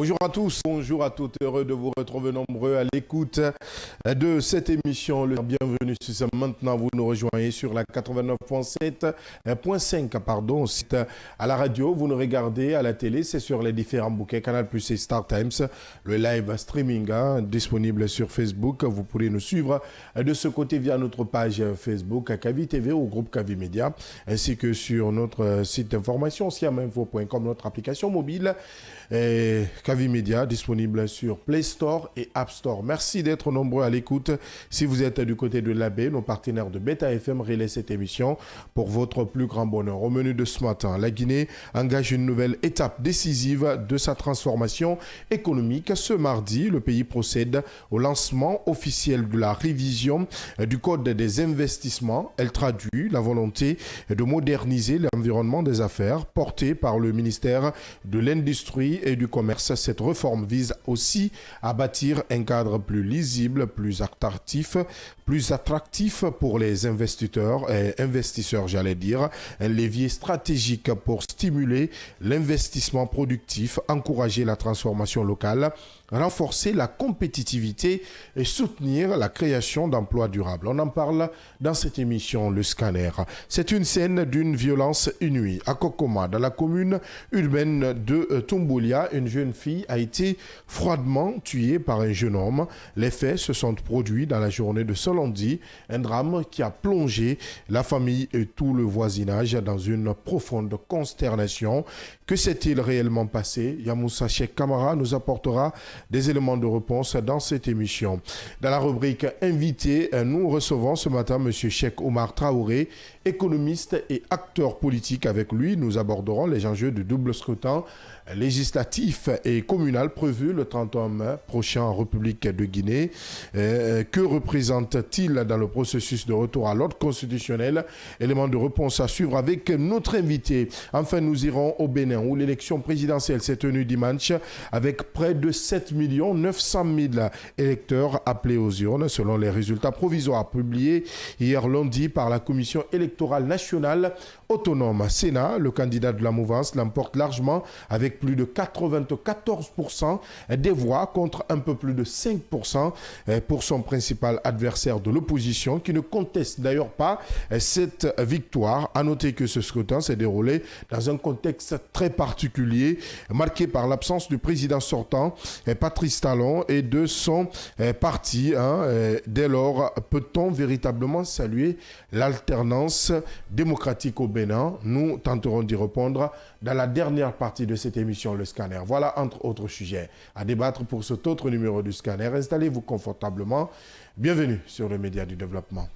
Bonjour à tous, bonjour à toutes, heureux de vous retrouver nombreux à l'écoute de cette émission. Bienvenue si c'est maintenant vous nous rejoignez sur la 89.7.5, pardon, c'est à la radio, vous nous regardez à la télé, c'est sur les différents bouquets, Canal+, et Star Times, le live streaming disponible sur Facebook. Vous pourrez nous suivre de ce côté via notre page Facebook Kavi TV ou groupe Kavi Média, ainsi que sur notre site d'information siaminfo.com, notre application mobile Kavi Média, disponible sur Play Store et App Store. Merci d'être nombreux à l'écoute. Si vous êtes du côté de l'AB, nos partenaires de Beta FM relaient cette émission pour votre plus grand bonheur. Au menu de ce matin, la Guinée engage une nouvelle étape décisive de sa transformation économique. Ce mardi, le pays procède au lancement officiel de la révision du Code des investissements. Elle traduit la volonté de moderniser l'environnement des affaires portée par le ministère de l'Industrie et du Commerce. Cette réforme vise aussi à bâtir un cadre plus lisible, plus attractif pour les investisseurs, j'allais dire, un levier stratégique pour stimuler l'investissement productif, encourager la transformation locale, renforcer la compétitivité et soutenir la création d'emplois durables. On en parle dans cette émission, le scanner. C'est une scène d'une violence inouïe. À Kokoma, dans la commune urbaine de Tumboulia, une jeune fille a été froidement tuée par un jeune homme. Les faits se sont produits dans la journée de ce lundi, un drame qui a plongé la famille et tout le voisinage dans une profonde consternation. Que s'est-il réellement passé? Yamoussa Cheikh Kamara nous apportera des éléments de réponse dans cette émission. Dans la rubrique invité, nous recevons ce matin M. Cheikh Omar Traoré, économiste et acteur politique. Avec lui, nous aborderons les enjeux du double scrutin législatif et communal prévu le 31 mai prochain en République de Guinée. Que représente-t-il dans le processus de retour à l'ordre constitutionnel? Élément de réponse à suivre avec notre invité. Enfin, nous irons au Bénin où l'élection présidentielle s'est tenue dimanche avec près de 7 900 000 électeurs appelés aux urnes selon les résultats provisoires publiés hier lundi par la Commission électorale nationale autonome. Sénat, le candidat de la mouvance l'emporte largement avec plus de 94% des voix contre un peu plus de 5% pour son principal adversaire de l'opposition qui ne conteste d'ailleurs pas cette victoire. À noter que ce scrutin s'est déroulé dans un contexte très particulier marqué par l'absence du président sortant Patrice Talon et de son parti. Dès lors, peut-on véritablement saluer l'alternance démocratique au Bénin? Nous tenterons d'y répondre dans la dernière partie de cette émission, le scanner. Voilà entre autres sujets à débattre pour cet autre numéro du scanner. Installez-vous confortablement. Bienvenue sur le Média du Développement.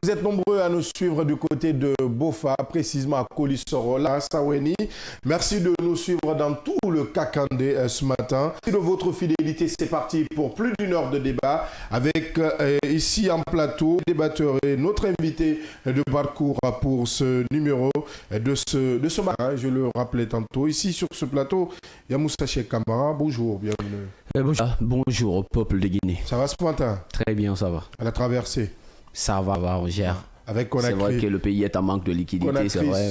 Vous êtes nombreux à nous suivre du côté de Bofa, précisément à Kolisoro, là, Saweni. Merci de nous suivre dans tout le Kakandé ce matin. Merci de votre fidélité. C'est parti pour plus d'une heure de débat avec ici en plateau, débatteur et notre invité de parcours pour ce numéro de ce matin. Je le rappelais tantôt. Ici sur ce plateau, Yamoussa Cheikh Kamara. Bonjour, bienvenue. Bonjour au peuple de Guinée. Ça va ce matin? Très bien, ça va. À la traversée? Ça va, on gère. Avec C'est vrai que le pays est en manque de liquidité, c'est vrai.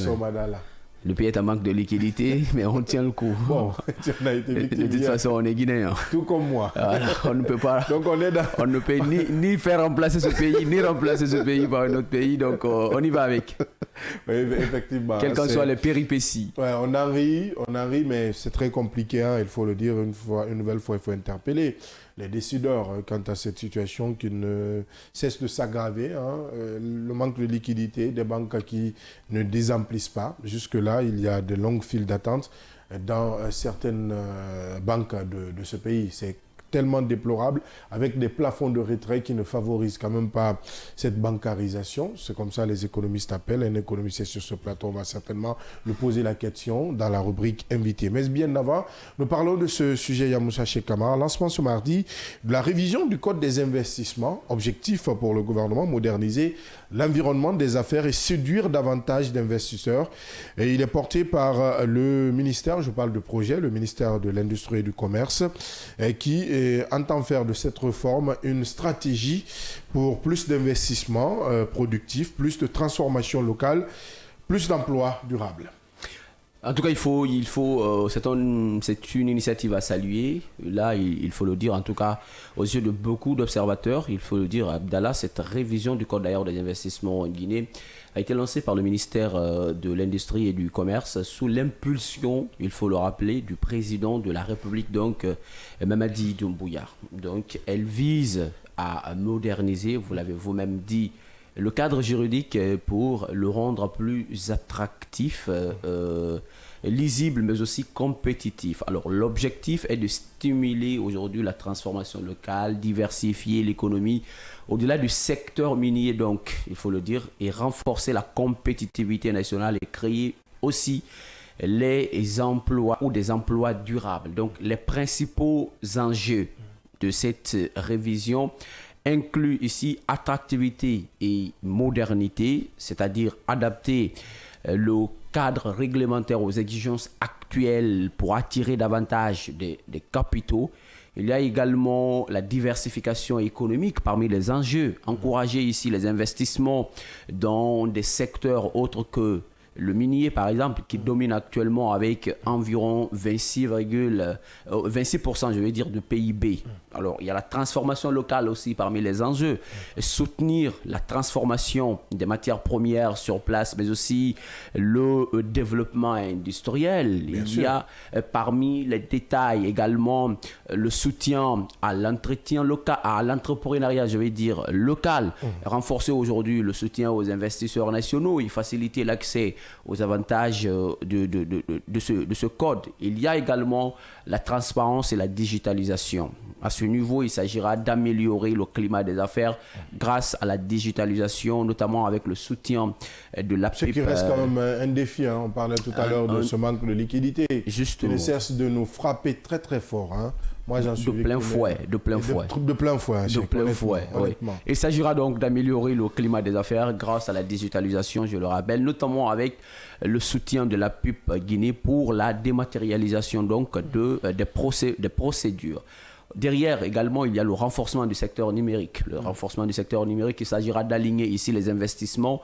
Le pays est en manque de liquidité, mais on tient le coup. Bon, on a été victime. De toute façon, on est guinéen. Tout comme moi. Voilà, on ne peut pas. Donc on ne peut ni faire remplacer ce pays, ni remplacer ce pays par un autre pays. Donc on y va avec. Oui, effectivement. Quelles qu'en soient les péripéties. Ouais, on en rit, mais c'est très compliqué. Hein, il faut le dire une nouvelle fois, il faut interpeller les décideurs quant à cette situation qui ne cesse de s'aggraver. Hein, le manque de liquidité, des banques qui ne désemplissent pas. Jusque-là, il y a de longues files d'attente dans certaines banques de ce pays. C'est tellement déplorable, avec des plafonds de retrait qui ne favorisent quand même pas cette bancarisation. C'est comme ça les économistes appellent. Un économiste sur ce plateau va certainement nous poser la question dans la rubrique invité. Mais bien avant, nous parlons de ce sujet, Yamoussa Cheikama. Lancement ce mardi de la révision du Code des investissements. Objectif pour le gouvernement, moderniser l'environnement des affaires et séduire davantage d'investisseurs. Et il est porté par le ministère, je parle de projet, le ministère de l'Industrie et du Commerce, qui entend faire de cette réforme une stratégie pour plus d'investissements productifs, plus de transformation locale, plus d'emplois durables. En tout cas, c'est une initiative à saluer. Là, il faut le dire, en tout cas, aux yeux de beaucoup d'observateurs, il faut le dire, Abdallah, cette révision du Code d'ailleurs des investissements en Guinée a été lancée par le ministère de l'Industrie et du Commerce sous l'impulsion, il faut le rappeler, du président de la République, donc Mamadi Doumbouya. Donc, elle vise à moderniser, vous l'avez vous-même dit, le cadre juridique pour le rendre plus attractif, lisible, mais aussi compétitif. Alors, l'objectif est de stimuler aujourd'hui la transformation locale, diversifier l'économie au-delà du secteur minier, donc, il faut le dire, et renforcer la compétitivité nationale et créer aussi les emplois ou des emplois durables. Donc, les principaux enjeux de cette révision inclut ici attractivité et modernité, c'est-à-dire adapter le cadre réglementaire aux exigences actuelles pour attirer davantage des capitaux. Il y a également la diversification économique parmi les enjeux, encourager ici les investissements dans des secteurs autres que le minier, par exemple, qui domine actuellement avec environ 26%, je vais dire, de PIB. Alors, il y a la transformation locale aussi parmi les enjeux. Soutenir la transformation des matières premières sur place, mais aussi le développement industriel. Il y a parmi les détails également le soutien à l'entretien local, à l'entrepreneuriat, je vais dire, local. Renforcer aujourd'hui le soutien aux investisseurs nationaux et faciliter l'accès aux avantages de ce code. Il y a également la transparence et la digitalisation. À ce niveau, il s'agira d'améliorer le climat des affaires grâce à la digitalisation, notamment avec le soutien de l'APIP. Ce qui reste quand même un défi. Hein. On parlait tout à l'heure de ce manque de liquidité. Justement. Il ne cesse de nous frapper très très fort. Hein. Moi, j'en suis de plein fouet. De plein fouet. Oui. Il s'agira donc d'améliorer le climat des affaires grâce à la digitalisation, je le rappelle, notamment avec le soutien de la PUP Guinée pour la dématérialisation donc des procédures. Derrière également, il y a le renforcement du secteur numérique. Le renforcement du secteur numérique, il s'agira d'aligner ici les investissements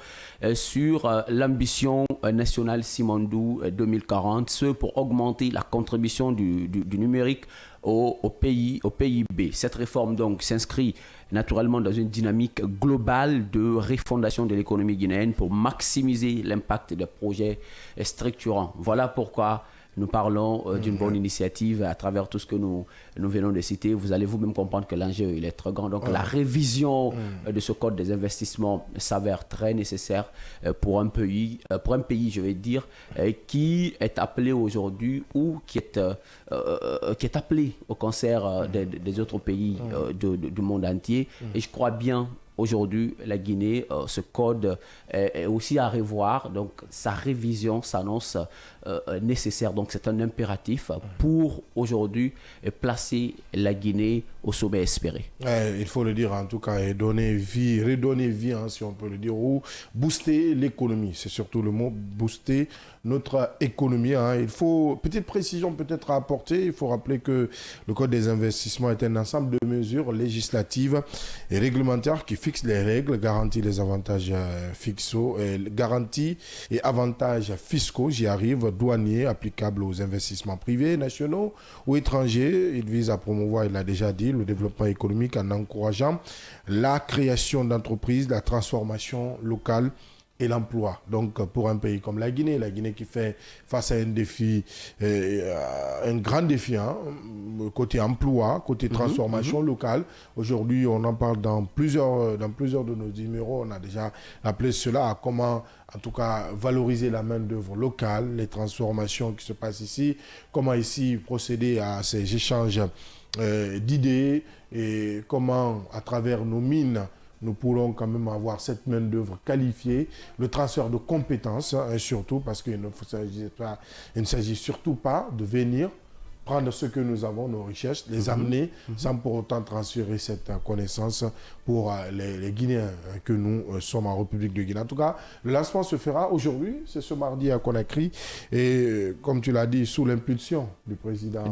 sur l'ambition nationale Simandou 2040, ce pour augmenter la contribution du numérique au PIB. Cette réforme donc s'inscrit naturellement dans une dynamique globale de refondation de l'économie guinéenne pour maximiser l'impact des projets structurants. Voilà pourquoi nous parlons d'une bonne initiative à travers tout ce que nous venons de citer. Vous allez vous-même comprendre que l'enjeu il est très grand. Donc la révision de ce code des investissements s'avère très nécessaire pour un pays, je vais dire, qui est appelé aujourd'hui ou qui est appelé au concert des autres pays du monde entier. Et je crois bien aujourd'hui, la Guinée, ce code est aussi à revoir. Donc, sa révision s'annonce nécessaire. Donc c'est un impératif pour aujourd'hui placer la Guinée au sommet espéré. Il faut le dire en tout cas, et redonner vie, hein, si on peut le dire, ou booster l'économie. C'est surtout le mot, booster notre économie. Hein. Il faut, petite précision peut-être à apporter, il faut rappeler que le Code des investissements est un ensemble de mesures législatives et réglementaires qui fixent les règles, garantit les avantages garanties et avantages fiscaux, j'y arrive, douaniers, applicables aux investissements privés, nationaux ou étrangers. Il vise à promouvoir, il l'a déjà dit, le développement économique en encourageant la création d'entreprises, la transformation locale et l'emploi. Donc pour un pays comme la Guinée qui fait face à un défi, un grand défi, hein, côté emploi, côté transformation locale. Aujourd'hui, on en parle dans plusieurs de nos numéros. On a déjà appelé cela à comment, en tout cas, valoriser la main-d'œuvre locale, les transformations qui se passent ici, comment ici procéder à ces échanges d'idées et comment, à travers nos mines, nous pourrons quand même avoir cette main-d'œuvre qualifiée, le transfert de compétences, hein, surtout parce qu'il ne s'agit surtout pas de venir prendre ce que nous avons, nos richesses, les amener sans pour autant transférer cette connaissance pour les Guinéens que nous sommes en République de Guinée. En tout cas, le lancement se fera aujourd'hui, c'est ce mardi à Conakry, et comme tu l'as dit, sous l'impulsion du président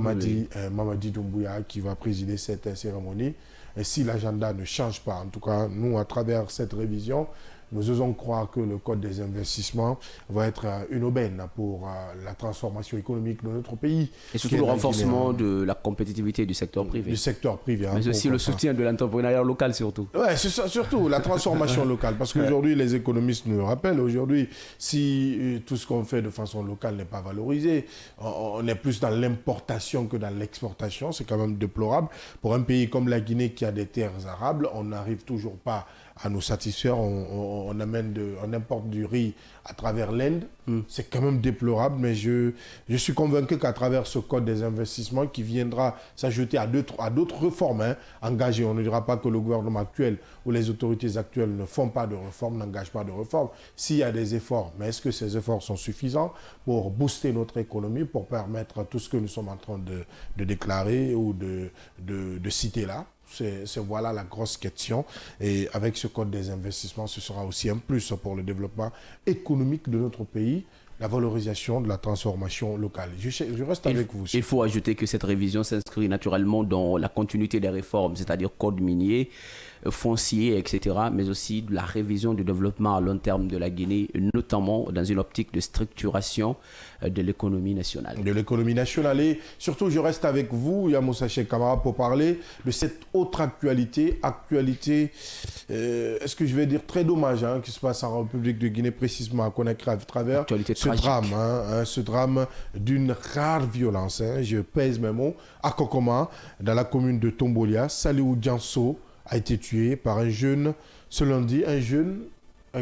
Mamadi Doumbouya qui va présider cette cérémonie. Et si l'agenda ne change pas, en tout cas, nous, à travers cette révision, nous osons croire que le Code des investissements va être une aubaine pour la transformation économique de notre pays. Et surtout le renforcement de la compétitivité du secteur privé. Du secteur privé. Mais aussi le soutien de l'entrepreneuriat local surtout. Oui, c'est ça, surtout la transformation locale. Parce qu'aujourd'hui, les économistes nous le rappellent, aujourd'hui, si tout ce qu'on fait de façon locale n'est pas valorisé, on est plus dans l'importation que dans l'exportation. C'est quand même déplorable. Pour un pays comme la Guinée qui a des terres arables, on n'arrive toujours pas à nous satisfaire, on importe du riz à travers l'Inde. C'est quand même déplorable, mais je suis convaincu qu'à travers ce Code des investissements qui viendra s'ajouter à d'autres réformes engagées, on ne dira pas que le gouvernement actuel ou les autorités actuelles ne font pas de réformes, n'engagent pas de réformes. S'il y a des efforts, mais est-ce que ces efforts sont suffisants pour booster notre économie, pour permettre tout ce que nous sommes en train de déclarer ou de citer là? C'est voilà la grosse question. Et avec ce Code des investissements, ce sera aussi un plus pour le développement économique de notre pays, la valorisation de la transformation locale. Je reste avec vous. Il faut ajouter que cette révision s'inscrit naturellement dans la continuité des réformes, c'est-à-dire code minier, foncier, etc., mais aussi de la révision du développement à long terme de la Guinée, notamment dans une optique de structuration de l'économie nationale. De l'économie nationale. Et surtout, je reste avec vous, Yamoussa Cheikh Camara, pour parler de cette autre actualité, est-ce que je vais dire très dommage, qui se passe en République de Guinée, précisément à Conakry, à travers ce drame d'une rare violence. Je pèse mes mots. À Kokoma, dans la commune de Tombolia, Saliou Dianso a été tué par un jeune, ce lundi, un jeune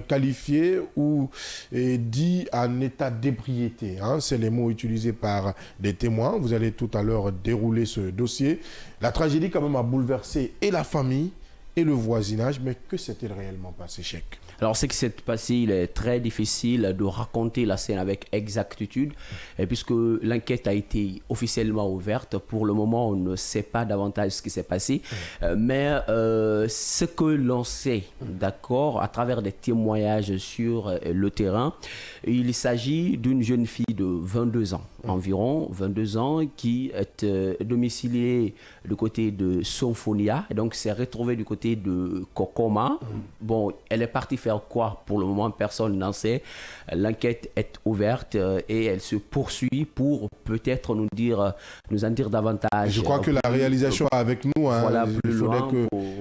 qualifié ou dit en état d'ébriété. C'est les mots utilisés par des témoins. Vous allez tout à l'heure dérouler ce dossier. La tragédie quand même a bouleversé et la famille et le voisinage, mais que s'est-il réellement passé, Cheikh? Alors, ce qui s'est passé, il est très difficile de raconter la scène avec exactitude, puisque l'enquête a été officiellement ouverte. Pour le moment, on ne sait pas davantage ce qui s'est passé, mais ce que l'on sait, d'accord, à travers des témoignages sur le terrain, il s'agit d'une jeune fille de 22 ans, environ 22 ans, qui est domiciliée du côté de Somphonia, et donc s'est retrouvée du côté de Kokoma. Bon, elle est partie faire quoi? Pour le moment, personne n'en sait. L'enquête est ouverte et elle se poursuit pour peut-être nous en dire davantage. Je crois que la réalisation est avec nous. Voilà, plus loin.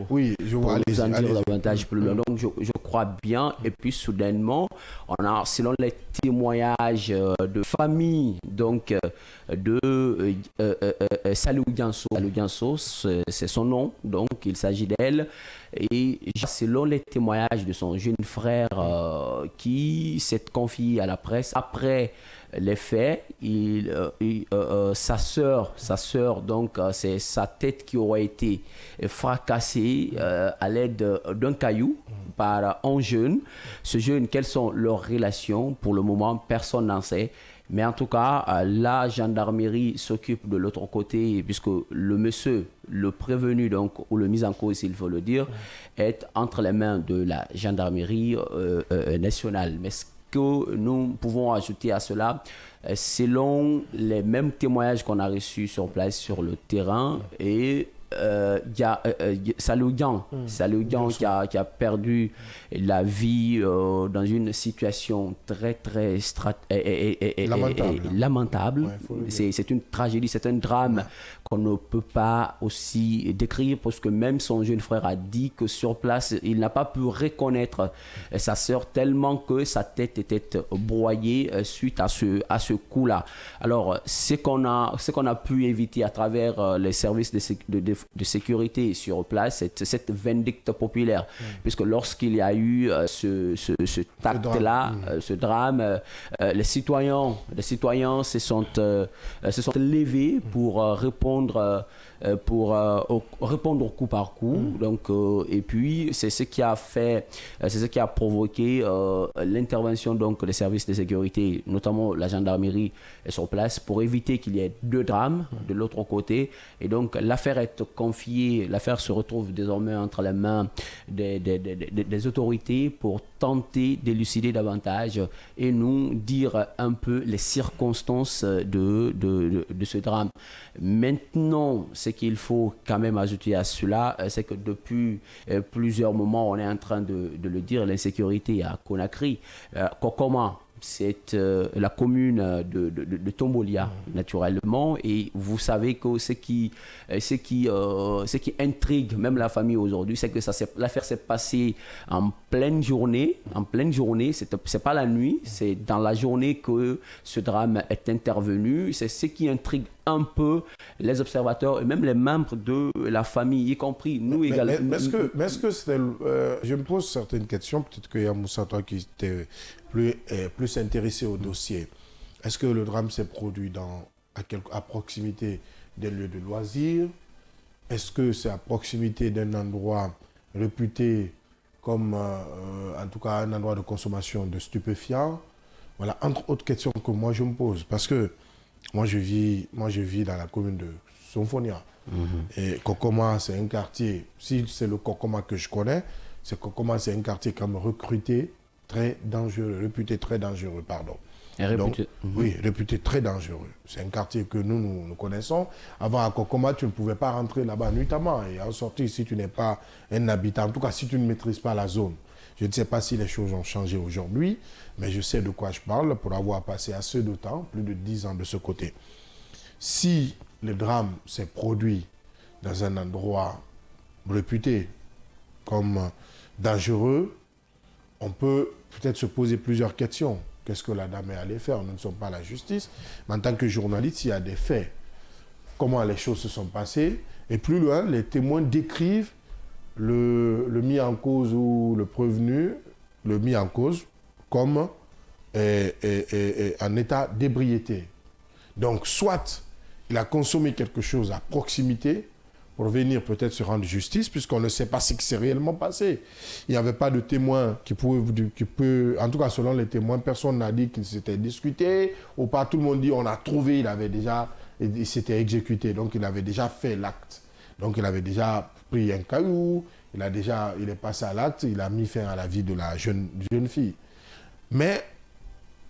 Oui, je vois. Nous en dire davantage plus loin. Donc, je crois bien. Et puis, soudainement, on a, selon les témoignages de famille, donc de Saliou Dianso. Saliou Dianso, c'est son nom. Donc, il s'agit d'elle. Et selon les témoignages de son jeune frère qui s'est confié à la presse, après les faits, sa sœur, donc c'est sa tête qui aurait été fracassée à l'aide d'un caillou par un jeune. Ce jeune, quelles sont leurs relations? Pour le moment, personne n'en sait. Mais en tout cas, la gendarmerie s'occupe de l'autre côté, puisque le monsieur, le prévenu, donc, ou le mis en cause, il faut le dire, est entre les mains de la gendarmerie nationale. Mais ce que nous pouvons ajouter à cela, selon les mêmes témoignages qu'on a reçus sur place, sur le terrain, et il y a Salou Dian qui a perdu la vie dans une situation très lamentable. Ouais, c'est une tragédie, c'est un drame qu'on ne peut pas aussi décrire, parce que même son jeune frère a dit que sur place, il n'a pas pu reconnaître sa sœur tellement que sa tête était broyée suite à ce coup-là. Alors, ce qu'on a pu éviter à travers les services de sécurité sur place, cette vindicte populaire, puisque lorsqu'il y a eu ce acte-là, ce drame, les citoyens se sont levés pour répondre au coup par coup. Donc, et puis c'est ce qui a provoqué l'intervention donc des services de sécurité, notamment la gendarmerie est sur place pour éviter qu'il y ait deux drames de l'autre côté. Et donc l'affaire se retrouve désormais entre les mains des autorités pour tenter d'élucider davantage et nous dire un peu les circonstances de ce drame. Maintenant, ce qu'il faut quand même ajouter à cela, c'est que depuis plusieurs moments, on est en train de le dire, l'insécurité à Conakry, Kokoma, c'est la commune de Tombolia, naturellement, et vous savez que ce qui intrigue même la famille aujourd'hui, c'est que l'affaire s'est passée en pleine journée, c'est pas la nuit, c'est dans la journée que ce drame est intervenu. C'est ce qui intrigue un peu les observateurs et même les membres de la famille, y compris nous également. Mais est-ce que c'était... je me pose certaines questions, peut-être qu'il y a Moussa, toi qui était plus intéressé au dossier. Est-ce que le drame s'est produit à proximité des lieux de loisirs? Est-ce que c'est à proximité d'un endroit réputé comme, en tout cas, un endroit de consommation de stupéfiants? Voilà, entre autres questions que moi je me pose. Parce que moi je vis dans la commune de Somfonia. Et Kokoma, c'est un quartier, si c'est le Kokoma que je connais, Kokoma, c'est un quartier comme réputé très dangereux. Oui, réputé très dangereux. C'est un quartier que nous connaissons. Avant, à Kokoma, tu ne pouvais pas rentrer là-bas nuitamment. Et en sortie, si tu n'es pas un habitant, en tout cas, si tu ne maîtrises pas la zone. Je ne sais pas si les choses ont changé aujourd'hui, mais je sais de quoi je parle pour avoir passé assez de temps, plus de 10 ans de ce côté. Si le drame s'est produit dans un endroit réputé comme dangereux, on peut peut-être se poser plusieurs questions. Qu'est-ce que la dame est allée faire? Nous ne sommes pas la justice. Mais en tant que journaliste, il y a des faits. Comment les choses se sont passées. Et plus loin, les témoins décrivent le mis en cause ou le prévenu, le mis en cause, comme en état d'ébriété. Donc, soit il a consommé quelque chose à proximité pour venir peut-être se rendre justice, puisqu'on ne sait pas ce qui s'est réellement passé. Il n'y avait pas de témoin qui peut, en tout cas selon les témoins, personne n'a dit qu'il s'était discuté, ou pas tout le monde dit on a trouvé, il s'était exécuté, donc il avait déjà fait l'acte. Donc il avait déjà pris un caillou, il est passé à l'acte, il a mis fin à la vie de la jeune fille. Mais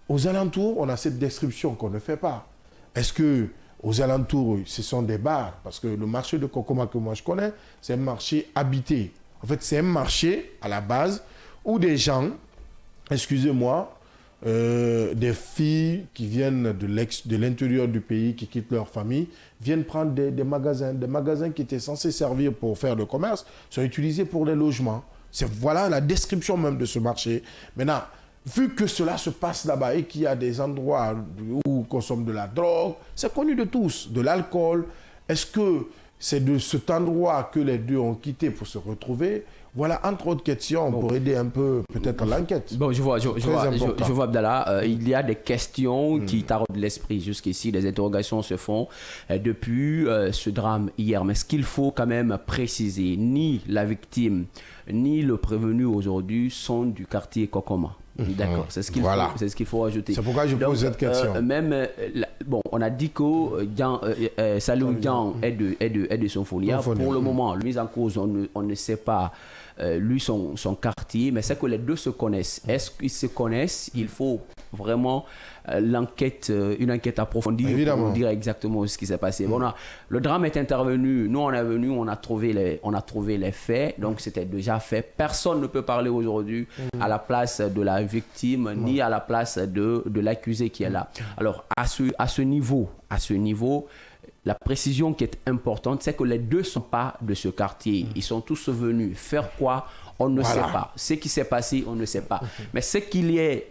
aux alentours, on a cette description qu'on ne fait pas. Est-ce que aux alentours, ce sont des bars? Parce que le marché de Kokoma que moi je connais, c'est un marché habité. En fait, c'est un marché à la base où des gens, excusez-moi, des filles qui viennent de l'intérieur du pays, qui quittent leur famille, viennent prendre des magasins. Des magasins qui étaient censés servir pour faire le commerce sont utilisés pour les logements. Voilà la description même de ce marché. Maintenant, vu que cela se passe là-bas et qu'il y a des endroits où on consomme de la drogue, c'est connu de tous, de l'alcool, est-ce que c'est de cet endroit que les deux ont quitté pour se retrouver? Voilà, entre autres questions, pour aider un peu peut-être l'enquête. Bon, je vois Abdallah, il y a des questions qui taraudent l'esprit jusqu'ici, des interrogations se font depuis ce drame hier. Mais ce qu'il faut quand même préciser, ni la victime, ni le prévenu aujourd'hui sont du quartier Kokoma. D'accord, c'est ce qu'il faut ajouter. C'est pourquoi je pose cette question. On a dit que Salou Dian est de Symphonia. Pour le moment, mise en cause, on ne sait pas lui son quartier, mais c'est que les deux se connaissent. Est-ce qu'ils se connaissent? Il faut vraiment une enquête approfondie pour dire exactement ce qui s'est passé. Bon, le drame est intervenu, nous on est venu, on a trouvé les faits, donc c'était déjà fait. Personne ne peut parler aujourd'hui à la place de la victime ni à la place de l'accusé qui est là. Alors à ce niveau, la précision qui est importante, c'est que les deux ne sont pas de ce quartier. Ils sont tous venus faire quoi? On ne sait pas. Ce qui s'est passé, on ne sait pas. Mais ce qui est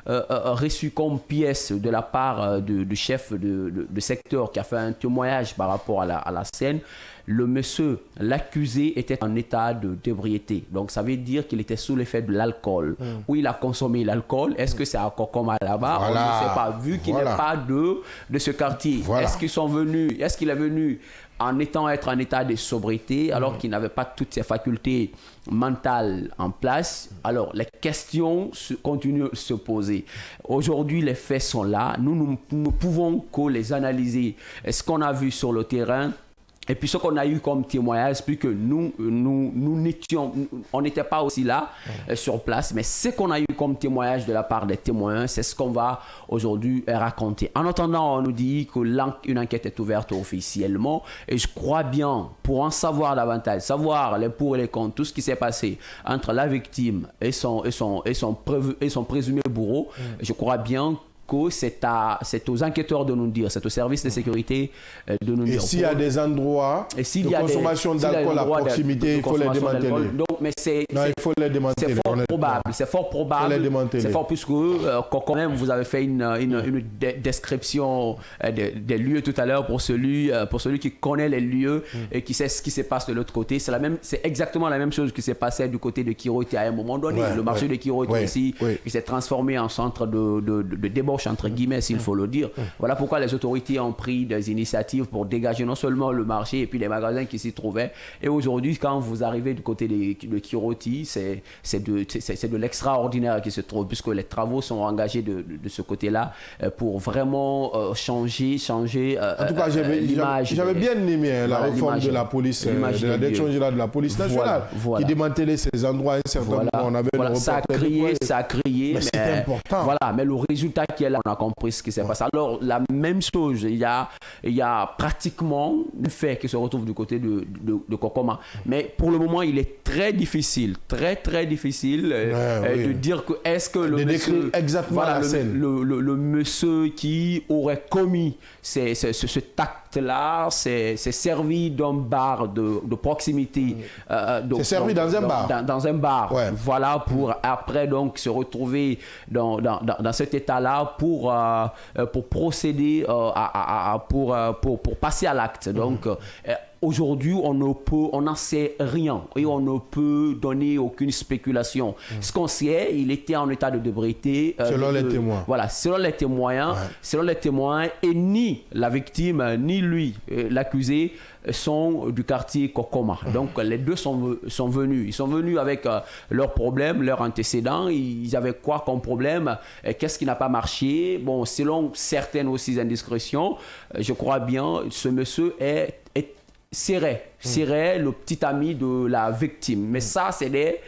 reçu comme pièce de la part du chef de secteur qui a fait un témoignage par rapport à la scène, le monsieur, l'accusé, était en état d'ébriété. Donc, ça veut dire qu'il était sous l'effet de l'alcool. Où il a consommé l'alcool. Est-ce que c'est à Kokoma là-bas? On ne sait pas. Vu qu'il n'est pas de ce quartier, est-ce qu'il est venu en être en état de sobriété, alors qu'il n'avait pas toutes ses facultés mentales en place? Alors, les questions continuent de se poser. Aujourd'hui, les faits sont là. Nous ne pouvons que les analyser. Ce qu'on a vu sur le terrain, et puis ce qu'on a eu comme témoignage, puis que on n'était pas aussi là sur place, mais ce qu'on a eu comme témoignage de la part des témoins, c'est ce qu'on va aujourd'hui raconter. En attendant, on nous dit qu'une enquête est ouverte officiellement, et je crois bien, pour en savoir davantage, savoir les pour et les contre, tout ce qui s'est passé entre la victime et son présumé bourreau, je crois bien que c'est aux enquêteurs de nous dire, c'est au service de sécurité de nous dire. Et s'il y a des endroits de consommation d'alcool à proximité, il faut les démanteler. Il faut les démanteler. C'est fort probable. C'est fort puisque quand même vous avez fait une description des lieux tout à l'heure pour celui qui connaît les lieux et qui sait ce qui se passe de l'autre côté. C'est exactement la même chose qui s'est passé du côté de Kiroti à un moment donné. Le marché de Kiroti ici, il s'est transformé en centre de débauche entre guillemets, s'il faut le dire. Voilà pourquoi les autorités ont pris des initiatives pour dégager non seulement le marché et puis les magasins qui s'y trouvaient. Et aujourd'hui, quand vous arrivez du côté de Kiroti, c'est de l'extraordinaire qui se trouve, puisque les travaux sont engagés de ce côté-là pour vraiment changer en tout cas, l'image. J'avais bien aimé la réforme de la police, de la direction générale de la police nationale, qui démantelait ces endroits. À un certain moment, on avait ça a crié, mais c'était important. Voilà, mais le résultat qui est là, on a compris ce qui s'est passé. Alors, la même chose, il y a pratiquement le fait qui se retrouve du côté de Kokoma. Mais pour le moment, il est très difficile, très difficile de dire que est-ce que le monsieur, exactement la scène. Le monsieur qui aurait commis ce acte-là s'est servi d'un bar de proximité. C'est servi dans un bar. Dans un bar. Voilà, pour après donc se retrouver dans cet état-là pour procéder pour passer à l'acte. Donc, aujourd'hui, on n'en sait rien et on ne peut donner aucune spéculation. Ce qu'on sait, il était en état de débriété. Selon les témoins. Voilà, selon les témoins, et ni la victime, ni lui, l'accusé, sont du quartier Kokoma. Donc, les deux sont venus. Ils sont venus avec leurs problèmes, leurs antécédents. Ils avaient quoi comme problème? Qu'est-ce qui n'a pas marché? Bon, selon certaines aussi indiscrétions, je crois bien, ce monsieur serait le petit ami de la victime. Mais ça, c'est des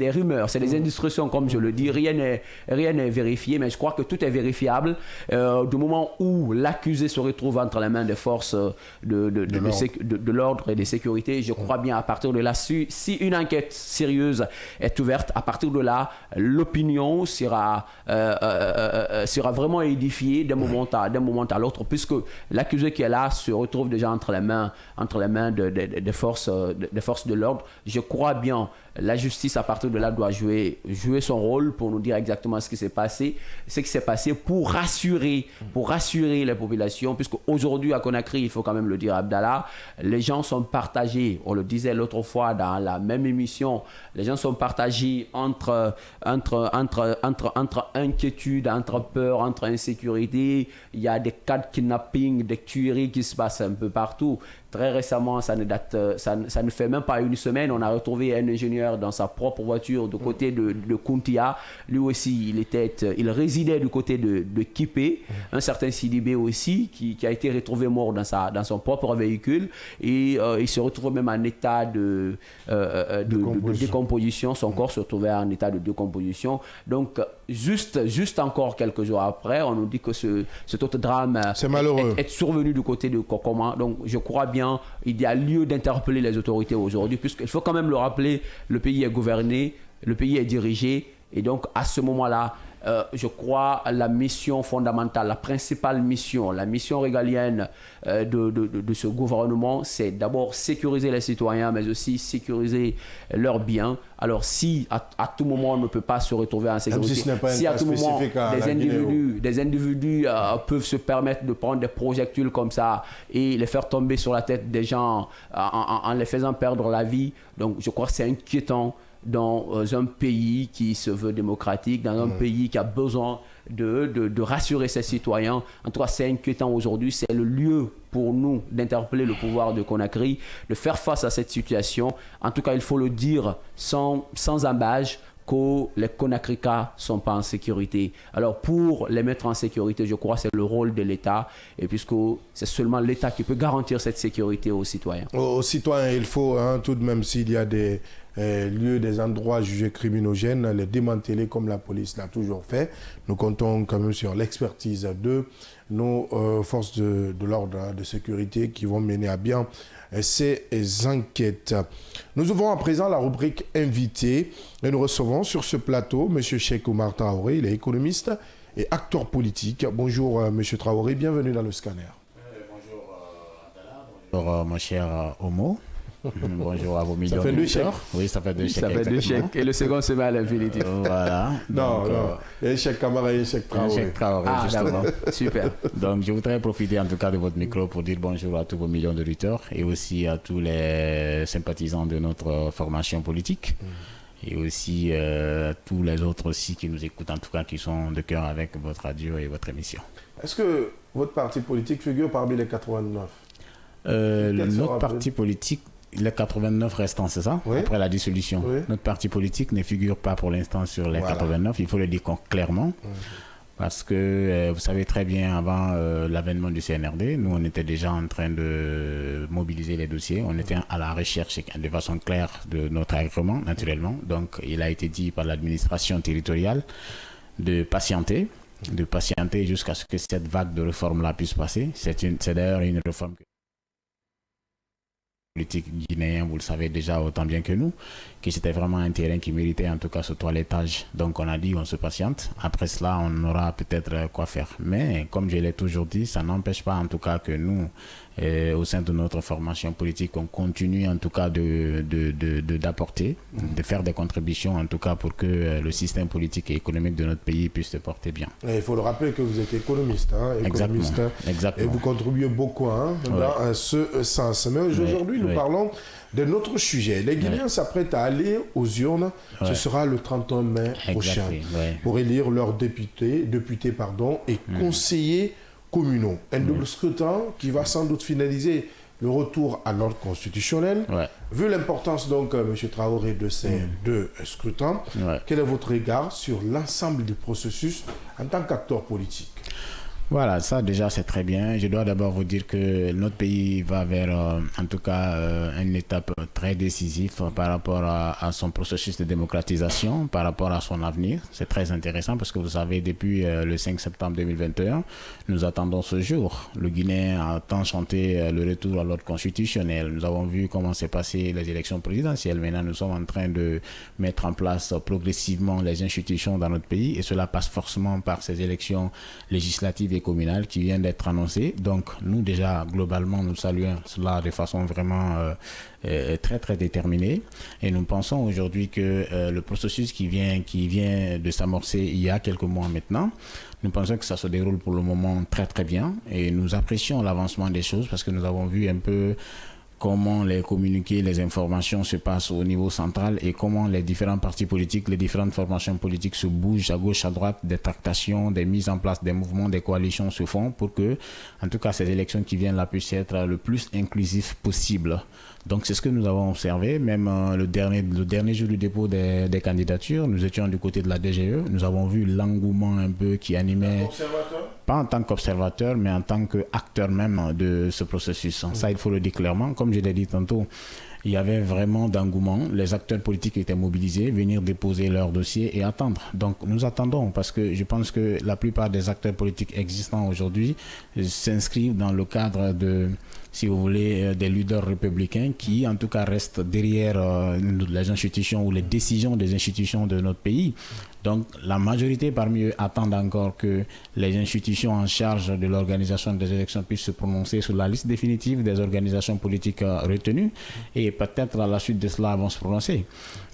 rumeurs, c'est des indiscrétions, comme je le dis. Rien n'est vérifié, mais je crois que tout est vérifiable. Du moment où l'accusé se retrouve entre les mains des forces de l'ordre et de sécurité, je crois bien à partir de là, si une enquête sérieuse est ouverte, à partir de là, l'opinion sera vraiment édifiée d'un moment à l'autre, puisque l'accusé qui est là se retrouve déjà entre les mains des forces de l'ordre. Je crois bien la justice à partir de là doit jouer son rôle pour nous dire exactement ce qui s'est passé pour rassurer les populations, puisque aujourd'hui à Conakry, il faut quand même le dire, Abdallah, les gens sont partagés. On le disait l'autre fois dans la même émission, les gens sont partagés entre inquiétude, entre peur, entre insécurité. Il y a des cas de kidnapping, des tueries qui se passent un peu partout. Très récemment, ça ne fait même pas une semaine, on a retrouvé un ingénieur dans sa propre voiture du côté de Kuntia. Lui aussi, il résidait du côté de Kipé. Un certain Sidibé aussi, qui a été retrouvé mort dans son propre véhicule. Et il se retrouve même en état de décomposition. Son corps se retrouvait en état de décomposition. Donc, juste encore quelques jours après, on nous dit que cet autre drame est survenu du côté de Kokoma. Donc, je crois bien il y a lieu d'interpeller les autorités aujourd'hui, puisqu'il faut quand même le rappeler, le pays est gouverné, le pays est dirigé, et donc à ce moment-là, je crois la mission fondamentale, la principale mission, la mission régalienne de ce gouvernement, c'est d'abord sécuriser les citoyens, mais aussi sécuriser leurs biens. Alors si à tout moment on ne peut pas se retrouver en sécurité, si à tout moment des individus peuvent se permettre de prendre des projectiles comme ça et les faire tomber sur la tête des gens en les faisant perdre la vie, donc je crois que c'est inquiétant dans un pays qui se veut démocratique, dans un pays qui a besoin de rassurer ses citoyens. En tout cas, c'est inquiétant aujourd'hui. C'est le lieu pour nous d'interpeller le pouvoir de Conakry, de faire face à cette situation. En tout cas, il faut le dire sans embâche, que les Conacricas ne sont pas en sécurité. Alors pour les mettre en sécurité, je crois que c'est le rôle de l'État, et puisque c'est seulement l'État qui peut garantir cette sécurité aux citoyens. Aux citoyens, il faut, tout de même, s'il y a des lieux, des endroits jugés criminogènes, les démanteler comme la police l'a toujours fait. Nous comptons quand même sur l'expertise de nos forces de l'ordre, de sécurité, qui vont mener à bien ces enquêtes. Nous ouvrons à présent la rubrique invité et nous recevons sur ce plateau M. Cheikh Oumar Traoré, il est économiste et acteur politique. Bonjour M. Traoré, bienvenue dans le scanner. Bonjour Abdallah, bonjour mon cher Homo. Bonjour à vos millions de lecteurs. Oui, ça fait deux chèques. Ça fait deux chèques et le second se met à l'infinitif. Voilà. Non. Il y a un chèque Camara et un chèque Traoré. Un chèque Traoré, justement. Super. Donc, je voudrais profiter en tout cas de votre micro pour dire bonjour à tous vos millions de lutteurs et aussi à tous les sympathisants de notre formation politique. Et aussi tous les autres aussi qui nous écoutent, en tout cas qui sont de cœur avec votre radio et votre émission. Est-ce que votre parti politique figure parmi les 89 ? Notre parti politique, les 89 restants, c'est ça? Oui. Après la dissolution. Oui. Notre parti politique ne figure pas pour l'instant sur les 89, il faut le dire clairement. Parce que vous savez très bien, avant l'avènement du CNRD, nous on était déjà en train de mobiliser les dossiers. On était à la recherche de façon claire de notre agrément, naturellement. Donc il a été dit par l'administration territoriale de patienter jusqu'à ce que cette vague de réforme-là puisse passer. C'est d'ailleurs une réforme politique guinéen, vous le savez déjà autant bien que nous, que c'était vraiment un terrain qui méritait en tout cas ce toilettage. Donc on a dit on se patiente. Après cela, on aura peut-être quoi faire. Mais comme je l'ai toujours dit, ça n'empêche pas en tout cas que nous, au sein de notre formation politique, on continue en tout cas d'apporter, de faire des contributions en tout cas pour que le système politique et économique de notre pays puisse se porter bien. Et il faut le rappeler que vous êtes économiste. Exactement. Et vous contribuez beaucoup dans ce sens. Mais aujourd'hui, nous parlons de notre sujet. Les Guinéens s'apprêtent à aller aux urnes. Ce sera le 31 mai prochain pour élire leurs députés et conseillers communaux. Un double scrutin qui va sans doute finaliser le retour à l'ordre constitutionnel. Vu l'importance donc, M. Traoré, de ces deux scrutins, quel est votre regard sur l'ensemble du processus en tant qu'acteur politique? Voilà, ça déjà c'est très bien. Je dois d'abord vous dire que notre pays va vers en tout cas une étape très décisive par rapport à son processus de démocratisation, par rapport à son avenir. C'est très intéressant parce que vous savez, depuis le 5 septembre 2021, nous attendons ce jour. Le Guinéen a tant chanté le retour à l'ordre constitutionnel. Nous avons vu comment s'est passé les élections présidentielles. Maintenant, nous sommes en train de mettre en place progressivement les institutions dans notre pays et cela passe forcément par ces élections législatives et communales qui viennent d'être annoncées. Donc nous déjà globalement nous saluons cela de façon vraiment très très déterminée et nous pensons aujourd'hui que le processus qui vient de s'amorcer il y a quelques mois maintenant, nous pensons que ça se déroule pour le moment très très bien et nous apprécions l'avancement des choses parce que nous avons vu un peu comment les communiqués, les informations se passent au niveau central et comment les différents partis politiques, les différentes formations politiques se bougent à gauche, à droite, des tractations, des mises en place, des mouvements, des coalitions se font pour que, en tout cas, ces élections qui viennent là puissent être le plus inclusif possible. Donc c'est ce que nous avons observé, même le dernier jour du dépôt des candidatures, nous étions du côté de la DGE, nous avons vu l'engouement un peu qui animait, pas en tant qu'observateur, mais en tant qu'acteur même de ce processus. Ça, il faut le dire clairement, comme je l'ai dit tantôt, il y avait vraiment d'engouement, les acteurs politiques étaient mobilisés, venir déposer leur dossier et attendre. Donc nous attendons parce que je pense que la plupart des acteurs politiques existants aujourd'hui s'inscrivent dans le cadre de, si vous voulez, des leaders républicains qui en tout cas restent derrière les institutions ou les décisions des institutions de notre pays. Donc la majorité parmi eux attendent encore que les institutions en charge de l'organisation des élections puissent se prononcer sur la liste définitive des organisations politiques retenues et peut-être à la suite de cela vont se prononcer.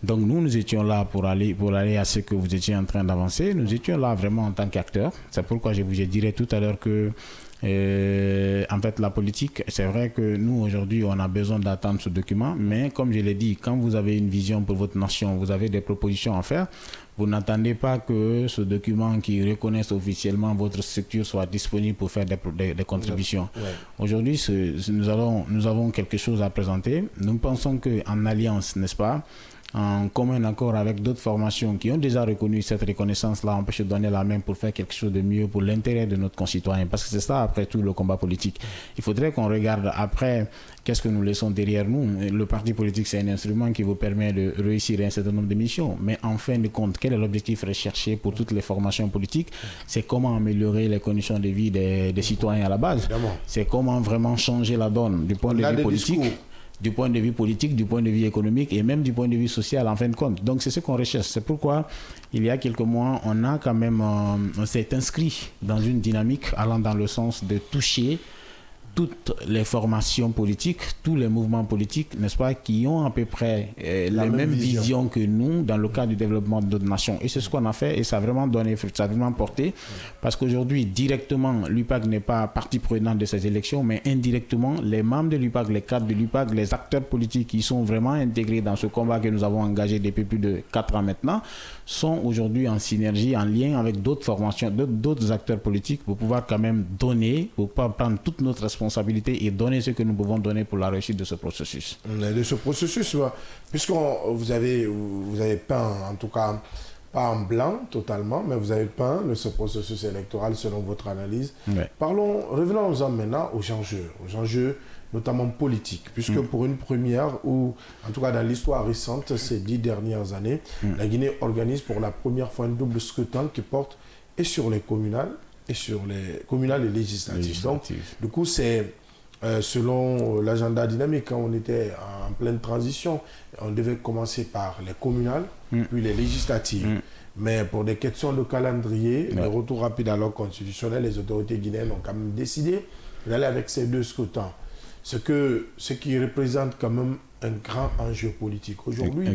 Donc nous étions là pour aller à ce que vous étiez en train d'avancer. Nous étions là vraiment en tant qu'acteurs. C'est pourquoi je vous dirais tout à l'heure que en fait, la politique, c'est vrai que nous, aujourd'hui, on a besoin d'attendre ce document, mais comme je l'ai dit, quand vous avez une vision pour votre nation, vous avez des propositions à faire, vous n'attendez pas que ce document qui reconnaisse officiellement votre structure soit disponible pour faire des contributions. Ouais. Aujourd'hui, nous avons quelque chose à présenter. Nous pensons qu'en alliance, n'est-ce pas, en commun accord avec d'autres formations qui ont déjà reconnu cette reconnaissance-là, on peut se donner la main pour faire quelque chose de mieux pour l'intérêt de notre concitoyen. Parce que c'est ça, après tout, le combat politique. Il faudrait qu'on regarde après qu'est-ce que nous laissons derrière nous. Le parti politique, c'est un instrument qui vous permet de réussir un certain nombre de missions. Mais en fin de compte, quel est l'objectif recherché pour toutes les formations politiques? C'est comment améliorer les conditions de vie des citoyens à la base. C'est comment vraiment changer la donne du point de vue politique. Du point de vue politique, du point de vue économique et même du point de vue social en fin de compte. Donc c'est ce qu'on recherche. C'est pourquoi il y a quelques mois, on s'est inscrit dans une dynamique allant dans le sens de toucher toutes les formations politiques, tous les mouvements politiques, n'est-ce pas, qui ont à peu près les mêmes visions que nous dans le cadre du développement de notre nation. Et c'est ce qu'on a fait et ça a vraiment donné, ça a vraiment porté. Parce qu'aujourd'hui, directement, l'UPAC n'est pas partie prenante de ces élections, mais indirectement, les membres de l'UPAC, les cadres de l'UPAC, les acteurs politiques qui sont vraiment intégrés dans ce combat que nous avons engagé depuis plus de 4 ans maintenant, sont aujourd'hui en synergie, en lien avec d'autres formations, d'autres acteurs politiques pour pouvoir quand même donner, pour pouvoir prendre toute notre responsabilité et donner ce que nous pouvons donner pour la réussite de ce processus. De ce processus, puisque vous avez peint, en tout cas, pas en blanc totalement, mais vous avez peint ce processus électoral selon votre analyse. Ouais. Revenons-en maintenant aux enjeux notamment politiques, puisque pour une première, ou en tout cas dans l'histoire récente, ces 10 dernières années, la Guinée organise pour la première fois un double scrutin qui porte et sur les communales, et législatives. Donc, du coup, c'est selon l'agenda dynamique, quand on était en pleine transition, on devait commencer par les communales, puis les législatives. Mais pour des questions de calendrier, de retour rapide à l'ordre constitutionnel, les autorités guinéennes ont quand même décidé d'aller avec ces 2 scrutins. Ce qui représente quand même un grand enjeu politique. Aujourd'hui,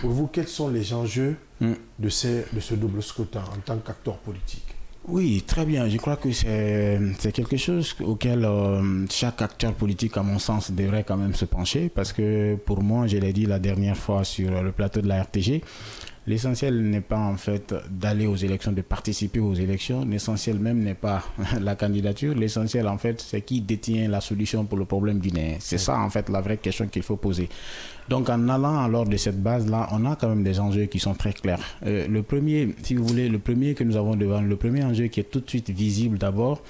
pour vous, quels sont les enjeux de ce double scrutin en tant qu'acteur politique? Oui, très bien. Je crois que c'est quelque chose auquel chaque acteur politique, à mon sens, devrait quand même se pencher. Parce que pour moi, je l'ai dit la dernière fois sur le plateau de la RTG, l'essentiel n'est pas en fait d'aller aux élections, de participer aux élections. L'essentiel même n'est pas la candidature. L'essentiel en fait, c'est qui détient la solution pour le problème guinéen. C'est ça en fait la vraie question qu'il faut poser. Donc en allant alors de cette base-là, on a quand même des enjeux qui sont très clairs. Le premier, si vous voulez, le premier que nous avons devant, le premier enjeu qui est tout de suite visible d'abord,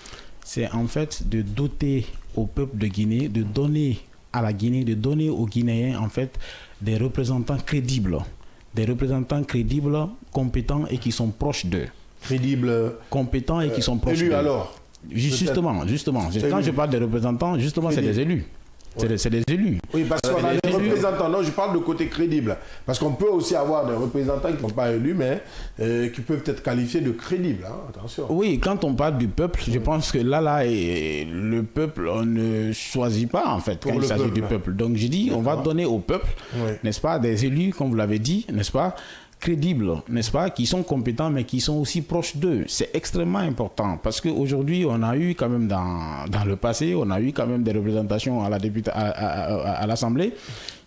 c'est en fait de doter au peuple de Guinée, de donner à la Guinée, de donner aux Guinéens en fait des représentants crédibles. Des représentants crédibles, compétents et qui sont proches d'eux. Crédibles, compétents et qui sont proches d'eux. Élus alors? Justement. Quand je parle des représentants, justement, c'est des élus. C'est des élus. Oui, parce qu'on a des représentants. Non, je parle de côté crédible. Parce qu'on peut aussi avoir des représentants qui ne sont pas élus, mais qui peuvent être qualifiés de crédibles. Hein, attention. Oui, quand on parle du peuple, je pense que là, le peuple, on ne choisit pas, en fait, quand il s'agit du peuple. Donc, je dis, on va donner au peuple, n'est-ce pas, des élus, comme vous l'avez dit, n'est-ce pas, crédibles, n'est-ce pas, qui sont compétents, mais qui sont aussi proches d'eux. C'est extrêmement important parce qu'aujourd'hui, on a eu quand même dans le passé, on a eu quand même des représentations à l'Assemblée